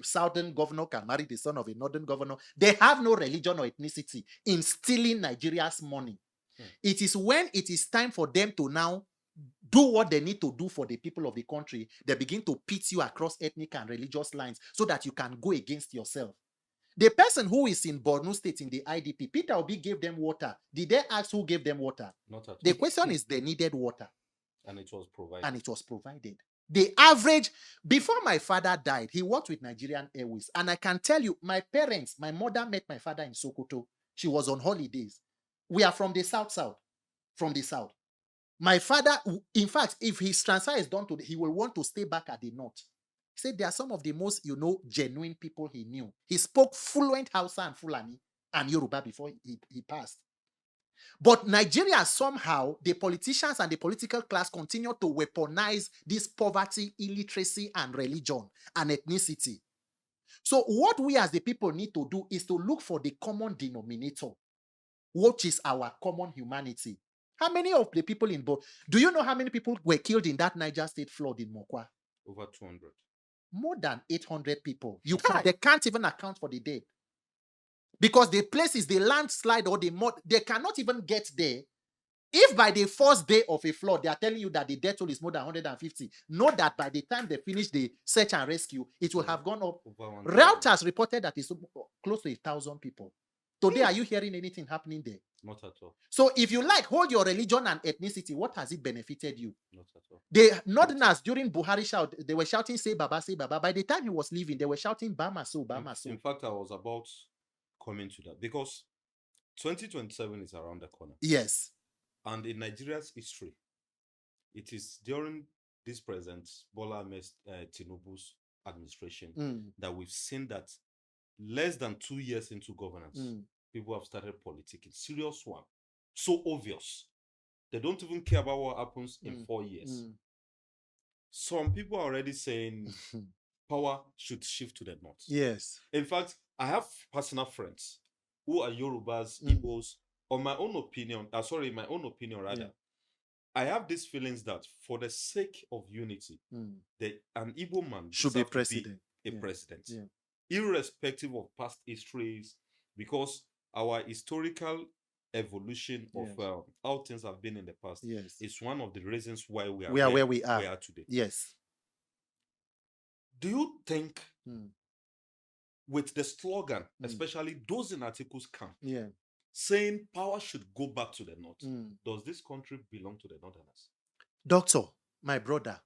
southern governor can marry the son of a northern governor. They have no religion or ethnicity in stealing Nigeria's money. It is when it is time for them to now do what they need to do for the people of the country, they begin to pit you across ethnic and religious lines so that you can go against yourself. The person who is in Borno State in the IDP, Peter Obi gave them water. Did they ask who gave them water? Not at all. The question is they needed water. And it was provided. The average, before my father died, he worked with Nigerian Airways. And I can tell you, my mother met my father in Sokoto. She was on holidays. We are from the south. From the south. My father, in fact, if his transfer is done he will want to stay back at the north. He said they are some of the most, genuine people he knew. He spoke fluent Hausa and Fulani and Yoruba before he passed. But Nigeria, somehow, the politicians and the political class continue to weaponize this poverty, illiteracy, and religion and ethnicity. So what we as the people need to do is to look for the common denominator, which is our common humanity. How many of the people do you know how many people were killed in that Niger State flood in Mokwa? Over 200. More than 800 people. They can't even account for the dead. Because the place is the landslide or the mud, they cannot even get there. If by the first day of a flood, they are telling you that the death toll is more than 150, know that by the time they finish the search and rescue, it will have gone up. Reuters reported that it's close to 1,000 people. Today, are you hearing anything happening there? Not at all. So if you hold your religion and ethnicity, what has it benefited you? Not at all. The Northerners during Buhari they were shouting, say Baba, say Baba. By the time he was leaving, they were shouting, Bama, so, Bama, so. In fact, I was about coming to that because 2027 is around the corner. Yes. And in Nigeria's history, it is during this present Bola Ahmed Tinubu's administration that we've seen that less than 2 years into governance, people have started politicking. Serious one. So obvious. They don't even care about what happens in 4 years. Some people are already saying power should shift to the north. Yes. In fact, I have personal friends who are Yorubas, Igbos. In my own opinion, I have these feelings that for the sake of unity, an Igbo man should be president. President. Yeah. Irrespective of past histories, because our historical evolution of how things have been in the past is one of the reasons why we are where we are today. Yes. Do you think with the slogan, especially those in Article's camp, saying power should go back to the North. Does this country belong to the Northerners? Doctor, my brother,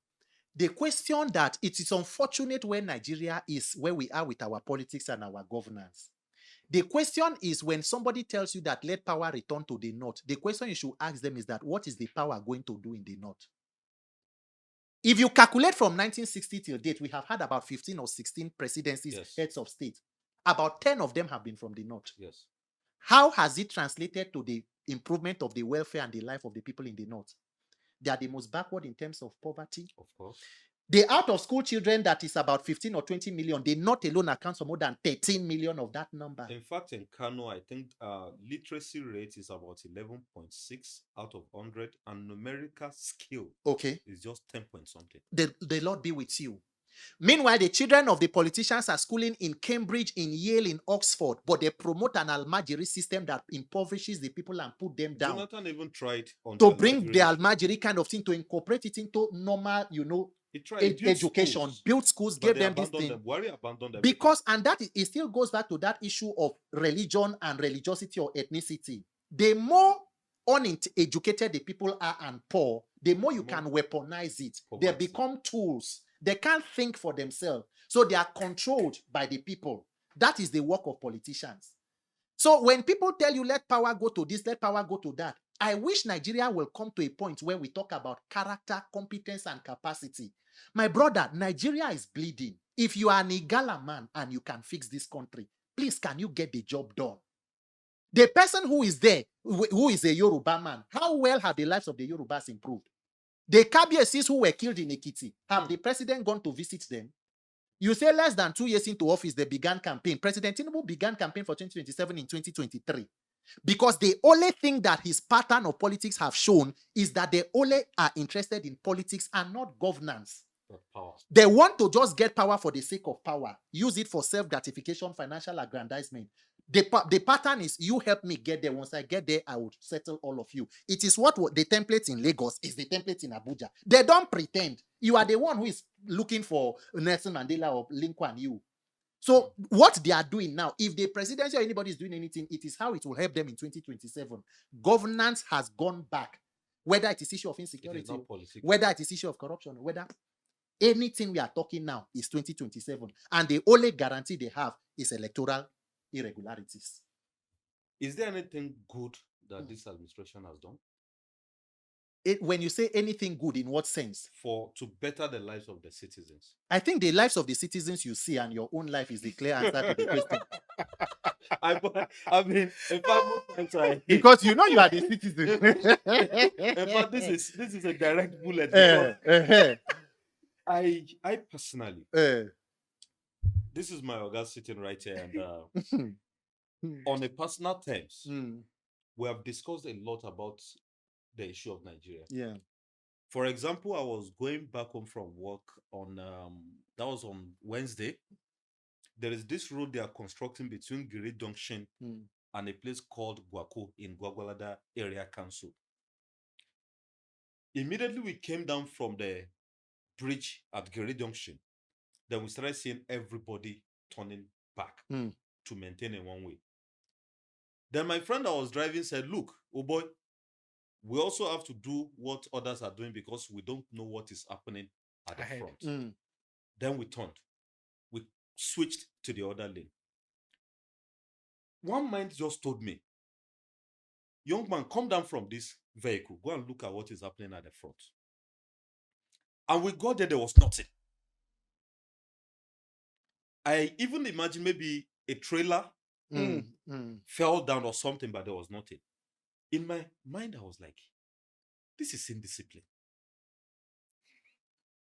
the question that it is unfortunate where Nigeria is, where we are with our politics and our governance. The question is, when somebody tells you that let power return to the North, the question you should ask them is that what is the power going to do in the North? If you calculate from 1960 till date, we have had about 15 or 16 presidencies, Yes. heads of state. About 10 of them have been from the North. Yes. How has it translated to the improvement of the welfare and the life of the people in the North? They are the most backward in terms of poverty. Of course. The out-of-school children that is about 15 or 20 million, they not alone account for more than 13 million of that number. In fact, in Kano, I think literacy rate is about 11.6 out of 100, and numerical skill is just 10 point something. The Lord be with you. Meanwhile, the children of the politicians are schooling in Cambridge, in Yale, in Oxford, but they promote an Almajiri system that impoverishes the people and put them down. Jonathan even tried to bring the Almajiri kind of thing, to incorporate it into normal, education, build schools, give them this thing. Abandoned them because, and that it still goes back to that issue of religion and religiosity or ethnicity. The more uneducated the people are and poor, the more you can weaponize it. They become tools. They can't think for themselves. So they are controlled by the people. That is the work of politicians. So when people tell you, let power go to this, let power go to that, I wish Nigeria will come to a point where we talk about character, competence, and capacity. My brother, Nigeria is bleeding. If you are an Igala man and you can fix this country, please, can you get the job done? The person who is there, who is a Yoruba man, how well have the lives of the Yorubas improved? The Kabiesis who were killed in Ekiti, have the president gone to visit them? You say less than 2 years into office, they began campaign. President Tinubu began campaign for 2027 in 2023. Because the only thing that his pattern of politics have shown is that they only are interested in politics and not governance. They want to just get power for the sake of power, use it for self-gratification, financial aggrandizement. The pattern is, you help me get there. Once I get there, I will settle all of you. It is what the template in Lagos is the template in Abuja. They don't pretend. You are the one who is looking for Nelson Mandela or Lincoln you. So what they are doing now, if the presidency or anybody is doing anything, it is how it will help them in 2027. Governance has gone back. Whether it is issue of insecurity, whether it is issue of corruption, whether anything we are talking now is 2027. And the only guarantee they have is electoral irregularities. Is there anything good that this administration has done? When you say anything good, in what sense? To better the lives of the citizens. I think the lives of the citizens you see and your own life is the clear answer to the question. I mean, in fact, because you know you are the citizen. In fact, this is a direct bullet. I personally, this is my Oga sitting right here, and on a personal terms, we have discussed a lot about the issue of Nigeria. Yeah. For example, I was going back home from work on that was on Wednesday. There is this road they are constructing between Giri Junction and a place called Gwako in Gwagwalada Area Council. Immediately we came down from the bridge at Giri Junction, then we started seeing everybody turning back to maintain a one way. Then my friend that was driving said, look, oh boy, we also have to do what others are doing because we don't know what is happening at the front. Then we turned. We switched to the other lane. One mind just told me, young man, come down from this vehicle. Go and look at what is happening at the front. And we got there was nothing. I even imagine maybe a trailer fell down or something, but there was nothing. In my mind, I was like, this is indiscipline.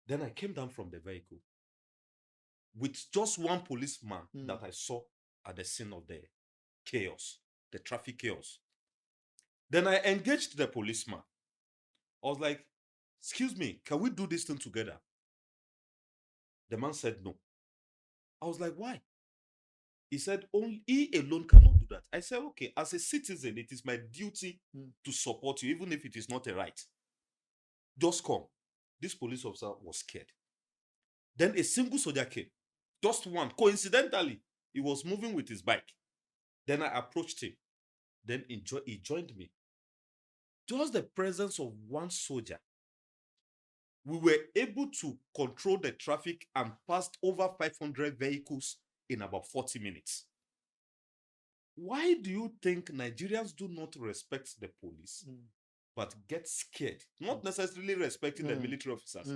Then I came down from the vehicle with just one policeman that I saw at the scene of the chaos, the traffic chaos. Then I engaged the policeman. I was like, excuse me, can we do this thing together? The man said no. I was like, why? He said, only he alone cannot do that. I said, okay, as a citizen, it is my duty to support you, even if it is not a right. Just come. This police officer was scared. Then a single soldier came. Just one. Coincidentally, he was moving with his bike. Then I approached him. then he joined me. Just the presence of one soldier, we were able to control the traffic and passed over 500 vehicles in about 40 minutes. Why do you think Nigerians do not respect the police, but get scared? Not necessarily respecting the military officers.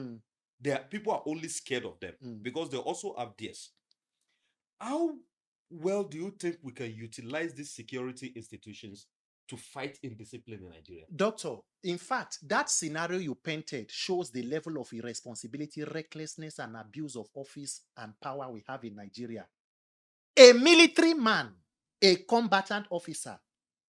People are only scared of them because they also have theirs. How well do you think we can utilize these security institutions to fight indiscipline in Nigeria? Doctor, in fact, that scenario you painted shows the level of irresponsibility, recklessness, and abuse of office and power we have in Nigeria. A military man, a combatant officer,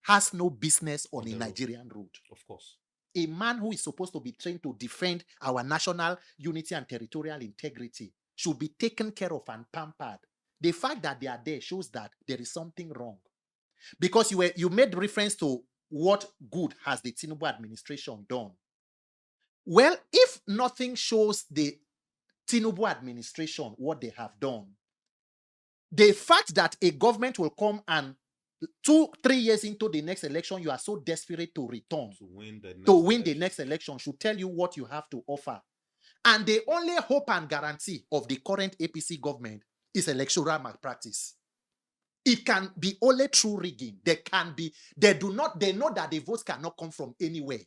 has no business on a Nigerian road. Of course. A man who is supposed to be trained to defend our national unity and territorial integrity should be taken care of and pampered. The fact that they are there shows that there is something wrong. Because you made reference to what good has the Tinubu administration done. Well, if nothing shows the Tinubu administration what they have done, the fact that a government will come and 2-3 years into the next election, you are so desperate to return to win the next election should tell you what you have to offer. And the only hope and guarantee of the current APC government is electoral malpractice. It can be only through rigging. They know that the votes cannot come from anywhere.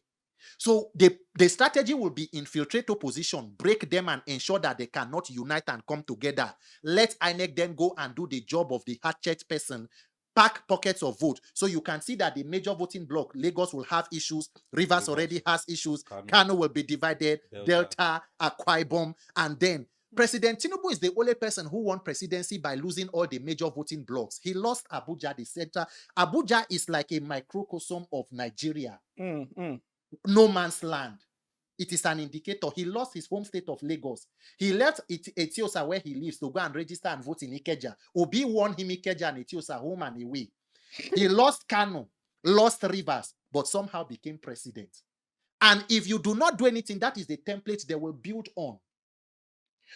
So the strategy will be infiltrate opposition, break them and ensure that they cannot unite and come together. Let INEC then go and do the job of the hatchet person, pack pockets of vote. So you can see that the major voting bloc, Lagos will have issues, Rivers already has issues, Kano will be divided, Delta, Akwa Ibom, and then President Tinubu is the only person who won presidency by losing all the major voting blocks. He lost Abuja, the center. Abuja is like a microcosm of Nigeria. No man's land. It is an indicator. He lost his home state of Lagos. He left Etiosa where he lives to go and register and vote in Ikeja. Obi won him Ikeja and Etiosa home and away. He lost Kano, lost Rivers, but somehow became president. And if you do not do anything, that is the template they will build on.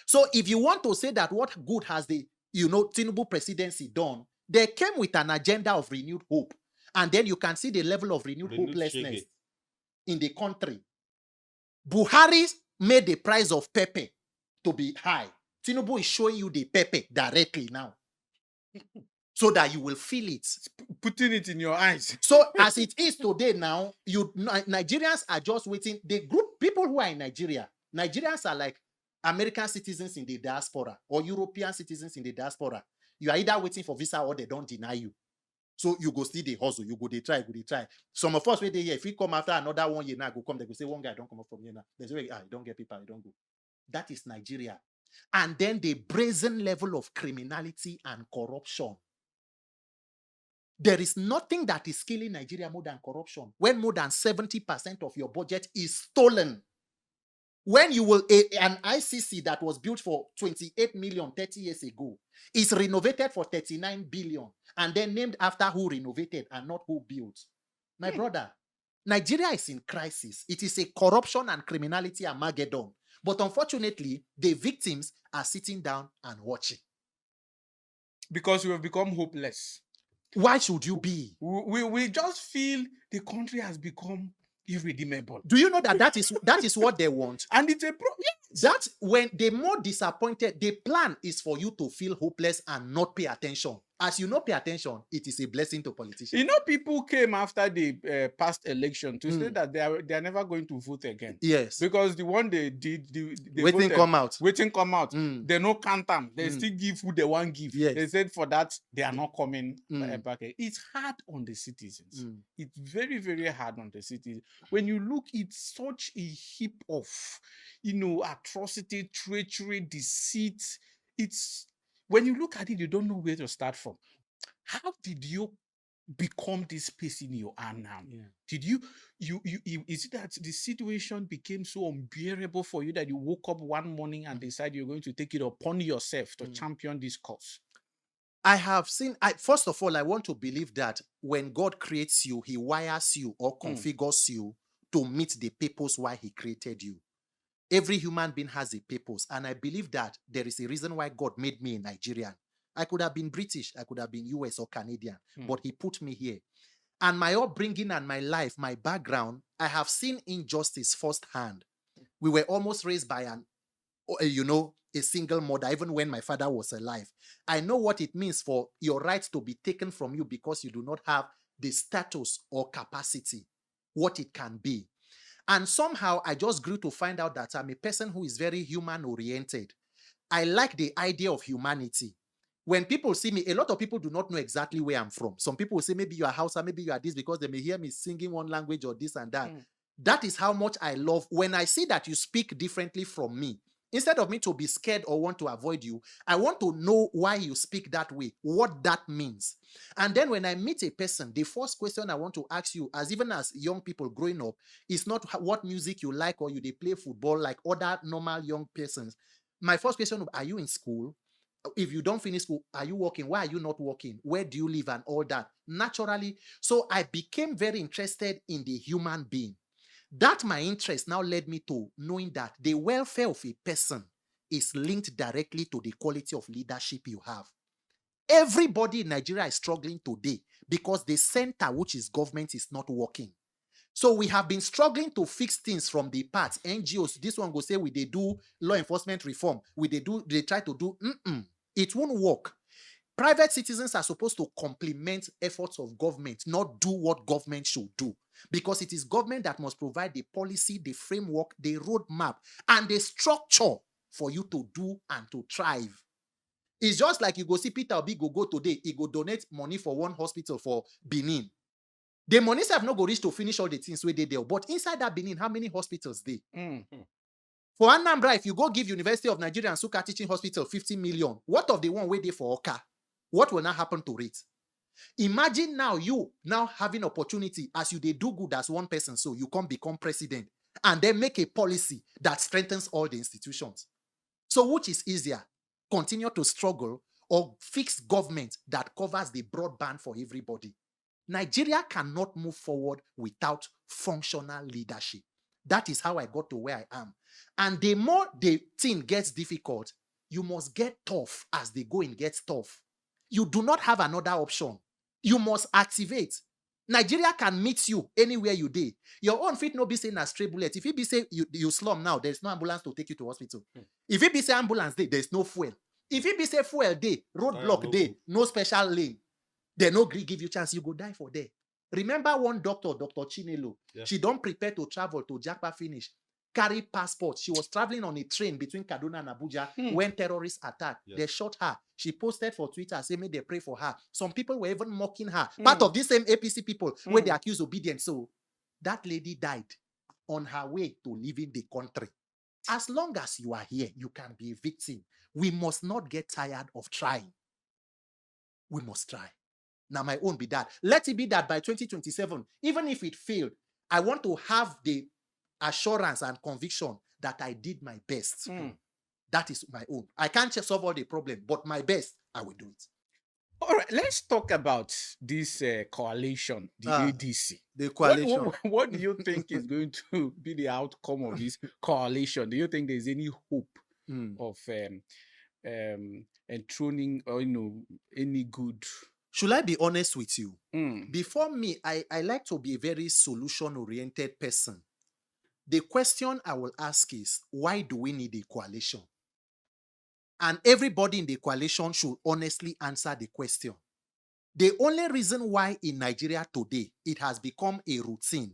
So if you want to say that what good has the Tinubu presidency done, they came with an agenda of renewed hope. And then you can see the level of renewed hopelessness in the country. Buhari made the price of pepper to be high. Tinubu is showing you the pepper directly now. So that you will feel it. Putting it in your eyes. So as it is today now, Nigerians are just waiting. The group, people who are in Nigeria, Nigerians are like American citizens in the diaspora or European citizens in the diaspora. You are either waiting for visa or they don't deny you. So you go see the hustle, you go they try. Some of us wait here. If we come after another 1 year now, go come, they go say one guy don't come up from here now. They say, you don't get people, you don't go. That is Nigeria. And then the brazen level of criminality and corruption. There is nothing that is killing Nigeria more than corruption. When more than 70% of your budget is stolen. When you will, an ICC that was built for 28 million 30 years ago is renovated for 39 billion and then named after who renovated and not who built. My brother, Nigeria is in crisis. It is a corruption and criminality Armageddon. But unfortunately, the victims are sitting down and watching. Because we have become hopeless. Why should you be? We just feel the country has become irredeemable. Do you know that is what they want? And it's a problem. Yes. That's when they're more disappointed. The plan is for you to feel hopeless and not pay attention. As you not pay attention, it is a blessing to politicians. People came after the past election to say that they are never going to vote again. Yes. Because the one they did, they waiting voted, come out. They no count them. They still give who they want give. Yes. They said for that, they are not coming back. It's hard on the citizens. It's very, very hard on the citizens. When you look, it's such a heap of, atrocity, treachery, deceit. When you look at it, you don't know where to start from. How did you become this person you are now? Yeah. Did you is it that the situation became so unbearable for you that you woke up one morning and decided you're going to take it upon yourself to champion this cause? I have seen, first of all, I want to believe that when God creates you, he wires you or configures you to meet the purpose why he created you. Every human being has a purpose. And I believe that there is a reason why God made me a Nigerian. I could have been British, I could have been US or Canadian, but he put me here. and my upbringing and my life, my background, I have seen injustice firsthand. We were almost raised by a single mother, even when my father was alive. I know what it means for your rights to be taken from you because you do not have the status or capacity, what it can be. And somehow I just grew to find out that I'm a person who is very human-oriented. I like the idea of humanity. When people see me, a lot of people do not know exactly where I'm from. Some people will say, maybe you are Hausa, maybe you are this, because they may hear me singing one language or this and that. That is how much I love. When I see that you speak differently from me, instead of me to be scared or want to avoid you, I want to know why you speak that way, what that means. And then when I meet a person, the first question I want to ask you, as even as young people growing up, is not what music you like or they play football like other normal young persons. My first question, are you in school? If you don't finish school, are you working? Why are you not working? Where do you live? And all that. Naturally. So I became very interested in the human being. That my interest now led me to knowing that the welfare of a person is linked directly to the quality of leadership you have. Everybody in Nigeria is struggling today because the center, which is government, is not working. So we have been struggling to fix things from the parts. NGOs, this one go say they do law enforcement reform. They try to do, it won't work. Private citizens are supposed to complement efforts of government, not do what government should do. Because it is government that must provide the policy, the framework, the roadmap, and the structure for you to do and to thrive. It's just like you go see Peter Obi go today, he go donate money for one hospital for Benin. The money have not go reach to finish all the things where they there. But inside that Benin, how many hospitals they? For Anambra, if you go give University of Nigeria and Suka Teaching Hospital 50 million, what of the one where they for Oka? What will now happen to it? Imagine now you now having opportunity as you they do good as one person, so you can become president and then make a policy that strengthens all the institutions. So which is easier? Continue to struggle or fix government that covers the broadband for everybody? Nigeria cannot move forward without functional leadership. That is how I got to where I am. And the more the thing gets difficult, you must get tough as the going gets tough. You do not have another option. You must activate. Nigeria can meet you anywhere you dey. Your own fit no be saying a stray bullet. If it be say you slum now, there's no ambulance to take you to hospital. If it be say ambulance day, there's no fuel. If it be say fuel day, roadblock day, no special lane, they no give you chance, you go die for there. Remember one doctor, Dr. Chinelo, she don't prepare to travel to Japa finish, carry passport. She was traveling on a train between Kaduna and Abuja when terrorists attacked. They shot her. She posted for Twitter, saying, may they pray for her. Some people were even mocking her. Part of these same APC people where they accuse obedience. So that lady died on her way to leaving the country. As long as you are here, you can be a victim. We must not get tired of trying. We must try. Now, my own be that. Let it be that by 2027, even if it failed, I want to have the assurance and conviction that I did my best. That is my own. I can't solve all the problem, but my best, I will do it. All right, let's talk about this coalition, the ADC. The coalition. What do you think is going to be the outcome of this coalition? Do you think there's any hope of enthroning or any good? Should I be honest with you? Before me, I like to be a very solution-oriented person. The question I will ask is, why do we need a coalition? And everybody in the coalition should honestly answer the question. The only reason why in Nigeria today, it has become a routine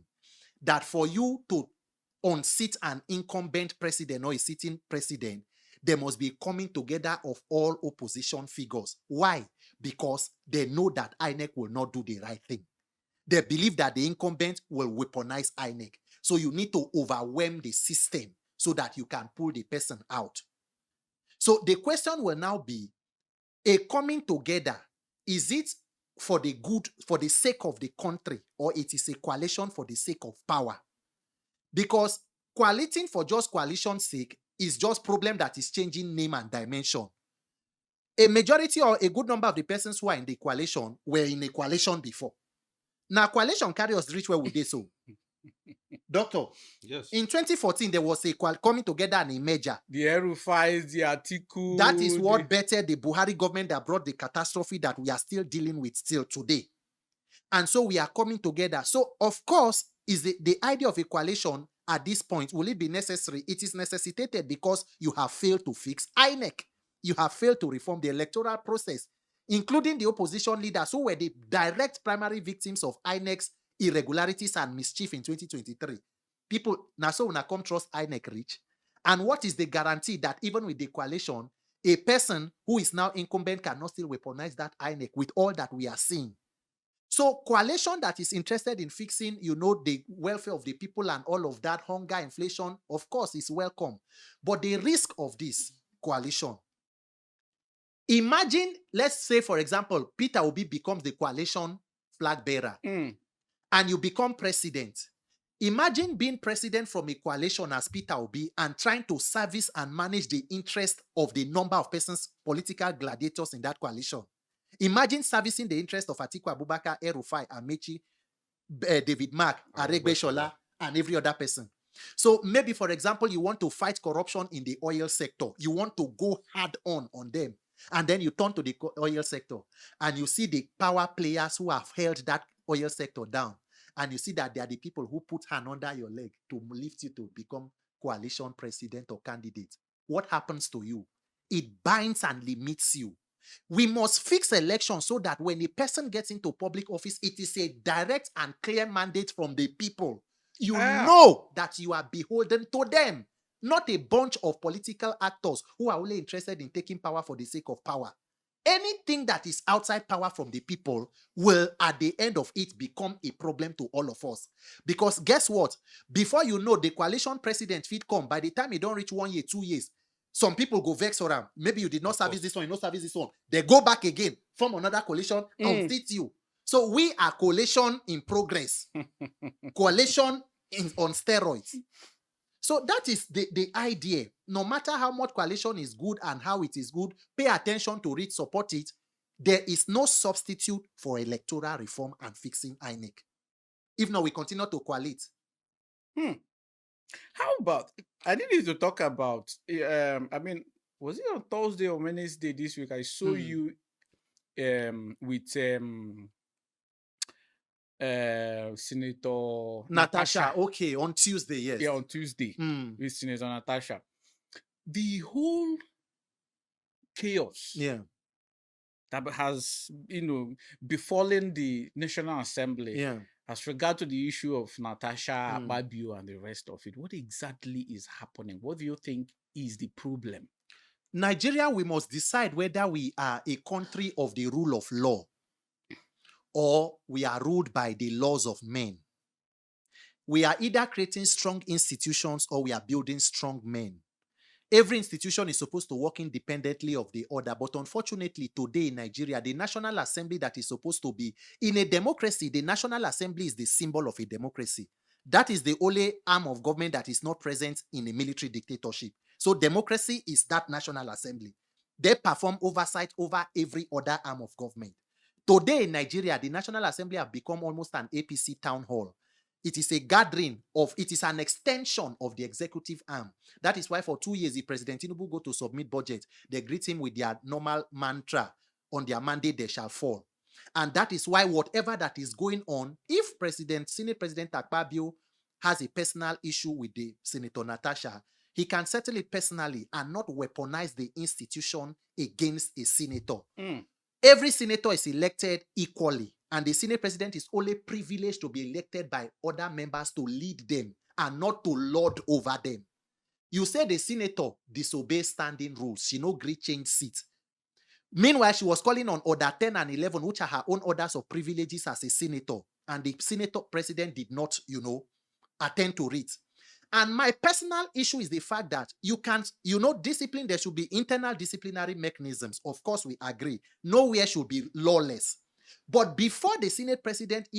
that for you to unseat an incumbent president or a sitting president, there must be coming together of all opposition figures. Why? Because they know that INEC will not do the right thing. They believe that the incumbent will weaponize INEC. So you need to overwhelm the system so that you can pull the person out. So the question will now be, a coming together, is it for the good, for the sake of the country, or it is a coalition for the sake of power? Because coaliting for just coalition's sake is just problem that is changing name and dimension. A majority or a good number of the persons who are in the coalition were in a coalition before. Now, coalition carry us reach where we did so. Doctor, yes. In 2014, there was a coming together and a merger. The Erufais, the article. That is what bettered the Buhari government that brought the catastrophe that we are still dealing with still today. And so we are coming together. So, of course, is the idea of a coalition at this point, will it be necessary? It is necessitated because you have failed to fix INEC. You have failed to reform the electoral process, including the opposition leaders who were the direct primary victims of INEC's irregularities and mischief in 2023. People, now so when I come trust INEC reach. And what is the guarantee that even with the coalition, a person who is now incumbent cannot still weaponize that INEC with all that we are seeing? So coalition that is interested in fixing, the welfare of the people and all of that, hunger, inflation, of course, is welcome. But the risk of this coalition, imagine, let's say, for example, Peter Obi becomes the coalition flag bearer and you become president. Imagine being president from a coalition as Peter Obi and trying to service and manage the interest of the number of persons, political gladiators in that coalition. Imagine servicing the interest of Atiku Abubakar, El-Rufai, Amechi, David Mark, Aregbesola, and every other person. So maybe, for example, you want to fight corruption in the oil sector. You want to go hard on them. And then you turn to the oil sector and you see the power players who have held that oil sector down. And you see that they are the people who put hand under your leg to lift you to become coalition president or candidate. What happens to you? It binds and limits you. We must fix elections so that when a person gets into public office, it is a direct and clear mandate from the people. You know that you are beholden to them, not a bunch of political actors who are only interested in taking power for the sake of power. Anything that is outside power from the people will, at the end of it, become a problem to all of us. Because guess what? Before you know, the coalition president fit come. By the time you don't reach 1 year, 2 years, some people go vex around. Maybe you did not service this one, you not service this one. They go back again, form another coalition, and fit you. So we are coalition in progress. Coalition on steroids. So that is the idea. No matter how much coalition is good and how it is good, pay attention to it, support it. There is no substitute for electoral reform and fixing INEC. If not, we continue to coalite. How about, I needed to talk about, was it on Thursday or Wednesday this week? I saw you with Senator Natasha. Okay, on Tuesday, yes. Yeah, on Tuesday with Senator Natasha. The whole chaos that has, befallen the National Assembly as regard to the issue of Natasha, Babio, and the rest of it. What exactly is happening? What do you think is the problem? Nigeria, we must decide whether we are a country of the rule of law or we are ruled by the laws of men. We are either creating strong institutions or we are building strong men. Every institution is supposed to work independently of the other, but unfortunately today in Nigeria, the National Assembly that is supposed to be, in a democracy, the National Assembly is the symbol of a democracy. That is the only arm of government that is not present in a military dictatorship. So democracy is that National Assembly. They perform oversight over every other arm of government. Today in Nigeria, the National Assembly have become almost an APC town hall. It is a gathering it is an extension of the executive arm. That is why for 2 years, if President Tinubu go to submit budget, they greet him with their normal mantra, on their mandate they shall fall. And that is why whatever that is going on, if Senate President Akpabio has a personal issue with the Senator Natasha, he can settle it personally and not weaponize the institution against a senator. Every senator is elected equally, and the Senate President is only privileged to be elected by other members to lead them and not to lord over them. You say the senator disobeys standing rules. She no agree change seats. Meanwhile, she was calling on Order 10 and 11, which are her own orders of privileges as a senator, and the Senator President did not, attend to it. And my personal issue is the fact that you can't, discipline, there should be internal disciplinary mechanisms. Of course, we agree. Nowhere should be lawless. But before the Senate President,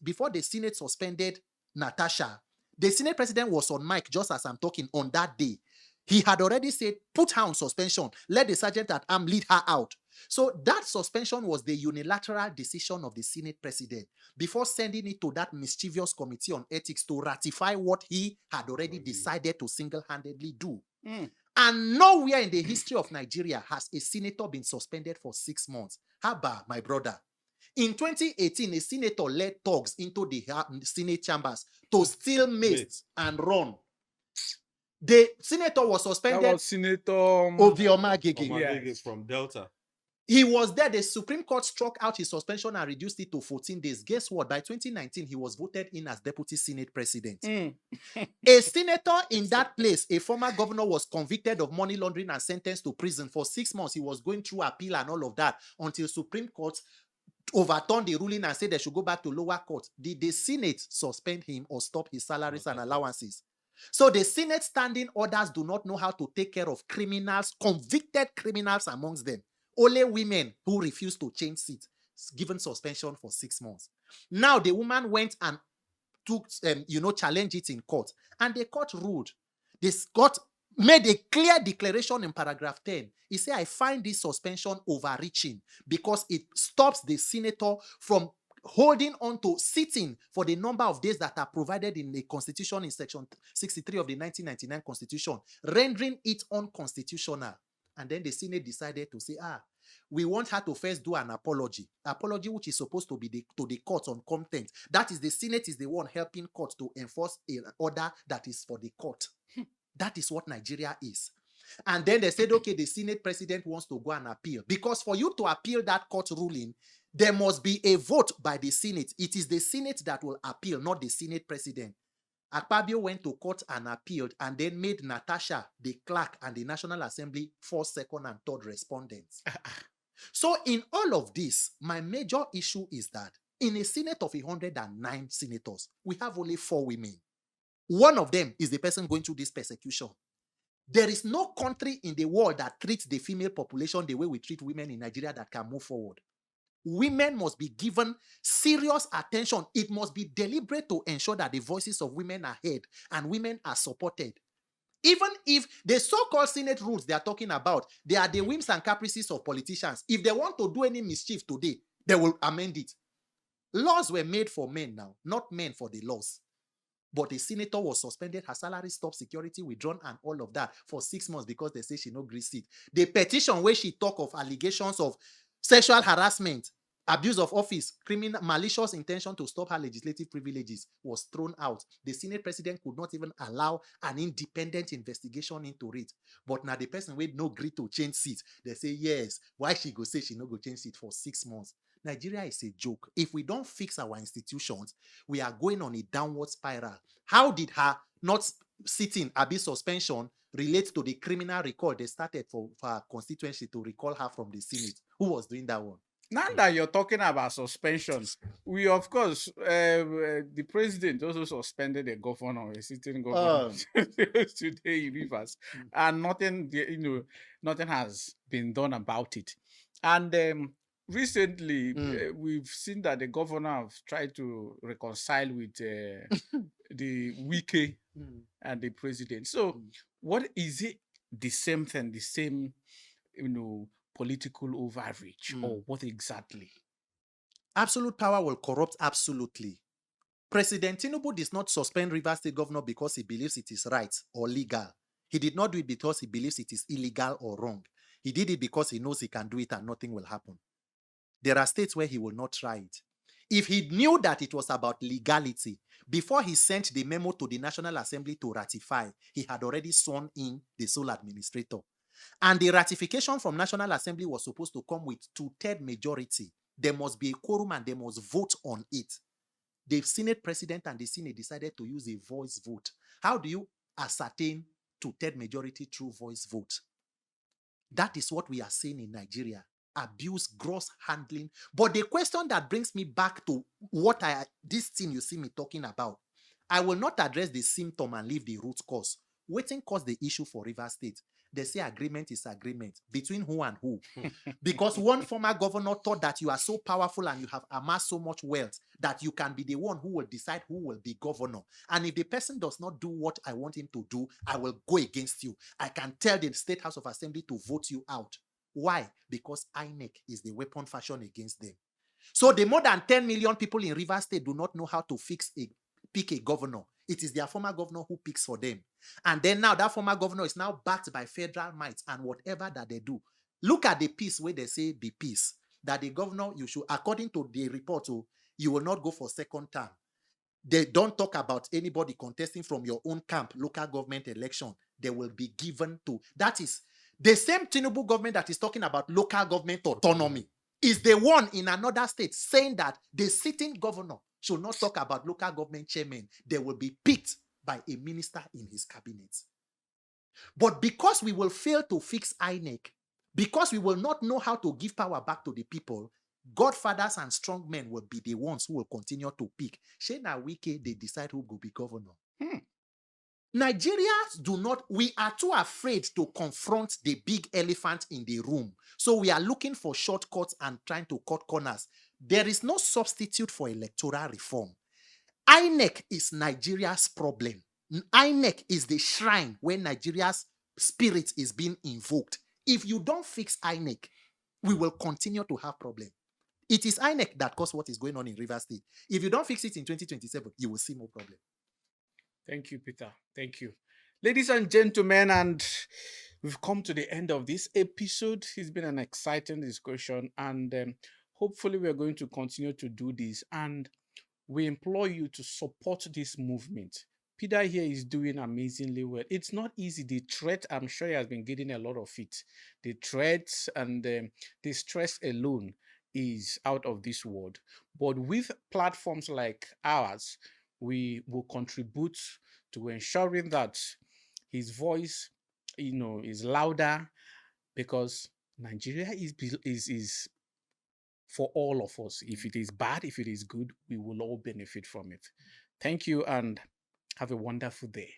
before the Senate suspended Natasha, the Senate President was on mic just as I'm talking on that day. He had already said, put her on suspension, let the sergeant at arms lead her out. So that suspension was the unilateral decision of the Senate President before sending it to that mischievous committee on ethics to ratify what he had already decided to single-handedly do. And nowhere in the history of Nigeria has a senator been suspended for 6 months. Haba, my brother. In 2018, a senator led thugs into the Senate chambers to steal maize and run. The senator was suspended. That was Senator Obioma from Delta. He was there. The Supreme Court struck out his suspension and reduced it to 14 days. Guess what? By 2019, he was voted in as Deputy Senate President. A senator in that place, a former governor, was convicted of money laundering and sentenced to prison for 6 months. He was going through appeal and all of that until Supreme Court overturned the ruling and said they should go back to lower court. Did the Senate suspend him or stop his salaries and allowances? So the Senate standing orders do not know how to take care of criminals, convicted criminals amongst them. Only women who refuse to change seats, given suspension for 6 months. Now the woman went and took, challenged it in court, and the court ruled. The court made a clear declaration in paragraph 10. He said, I find this suspension overreaching because it stops the senator from holding on to sitting for the number of days that are provided in the Constitution in Section 63 of the 1999 Constitution, rendering it unconstitutional. And then the Senate decided to say, we want her to first do an apology which is supposed to be to the court on content. That is, the Senate is the one helping court to enforce an order that is for the court. That is what Nigeria is. And then they said, okay, the Senate president wants to go and appeal. Because for you to appeal that court ruling, there must be a vote by the Senate. It is the Senate that will appeal, not the Senate president. Akpabio went to court and appealed and then made Natasha, the clerk, and the National Assembly first, second, and third respondents. So in all of this, my major issue is that in a Senate of 109 senators, we have only 4 women. One of them is the person going through this persecution. There is no country in the world that treats the female population the way we treat women in Nigeria that can move forward. Women must be given serious attention. It must be deliberate to ensure that the voices of women are heard and women are supported. Even if the so-called Senate rules they are talking about, they are the whims and caprices of politicians. If they want to do any mischief today, they will amend it. Laws were made for men now, not men for the laws. But the senator was suspended, her salary stopped, security withdrawn, and all of that for 6 months because they say she no gree sit. The petition where she talk of allegations of sexual harassment, abuse of office, criminal, malicious intention to stop her legislative privileges was thrown out. The Senate president could not even allow an independent investigation into it. But now the person with no agree to change seat, they say yes. Why she go say she no go change seat for 6 months? Nigeria is a joke. If we don't fix our institutions, we are going on a downward spiral. How did her not sitting, abuse suspension, relate to the criminal record they started for her constituency to recall her from the Senate? Who was doing that one? Now that you're talking about suspension, we of course the president also suspended a governor, a sitting governor today in Rivers, and nothing has been done about it. And recently, we've seen that the governor have tried to reconcile with the Wike and the president. So, what is it? The same thing, the same, political overreach, or what exactly? Absolute power will corrupt absolutely. President Tinubu did not suspend Rivers State Governor because he believes it is right or legal. He did not do it because he believes it is illegal or wrong. He did it because he knows he can do it and nothing will happen. There are states where he will not try it. If he knew that it was about legality, before he sent the memo to the National Assembly to ratify, he had already sworn in the sole administrator. And the ratification from National Assembly was supposed to come with 2/3 majority. There must be a quorum and they must vote on it. The Senate president and the Senate decided to use a voice vote. How do you ascertain 2/3 majority through voice vote? That is what we are seeing in Nigeria. Abuse, gross handling. But the question that brings me back to this thing you see me talking about, I will not address the symptom and leave the root cause. Waiting cause the issue for Rivers State. They say agreement is agreement. Between who and who? Because one former governor thought that you are so powerful and you have amassed so much wealth that you can be the one who will decide who will be governor. And if the person does not do what I want him to do, I will go against you. I can tell the State House of Assembly to vote you out. Why? Because INEC is the weapon fashioned against them. So the more than 10 million people in Rivers State do not know how to pick a governor. It is their former governor who picks for them. And then now that former governor is now backed by federal might and whatever that they do. Look at the peace where they say be peace. that the governor, you should, according to the report, you will not go for second term. They don't talk about anybody contesting from your own camp, local government election. They will be given to, that is the same Tinubu government that is talking about local government autonomy is the one in another state saying that the sitting governor should not talk about local government chairman. They will be picked by a minister in his cabinet. But because we will fail to fix INEC, because we will not know how to give power back to the people, godfathers and strong men will be the ones who will continue to pick. Shena Wike, they decide who will be governor. Nigerians do not, we are too afraid to confront the big elephant in the room. So we are looking for shortcuts and trying to cut corners. There is no substitute for electoral reform. INEC is Nigeria's problem. INEC is the shrine where Nigeria's spirit is being invoked. If you don't fix INEC, we will continue to have problems. It is INEC that caused what is going on in Rivers State. If you don't fix it in 2027, you will see more problem. Thank you, Peter. Thank you. Ladies and gentlemen, and we've come to the end of this episode. It's been an exciting discussion, and hopefully we're going to continue to do this. And we implore you to support this movement. Peter here is doing amazingly well. It's not easy. The threat, I'm sure he has been getting a lot of it. The threats and the stress alone is out of this world. But with platforms like ours, we will contribute to ensuring that his voice, is louder, because Nigeria is for all of us. If it is bad, if it is good, we will all benefit from it. Thank you, and have a wonderful day.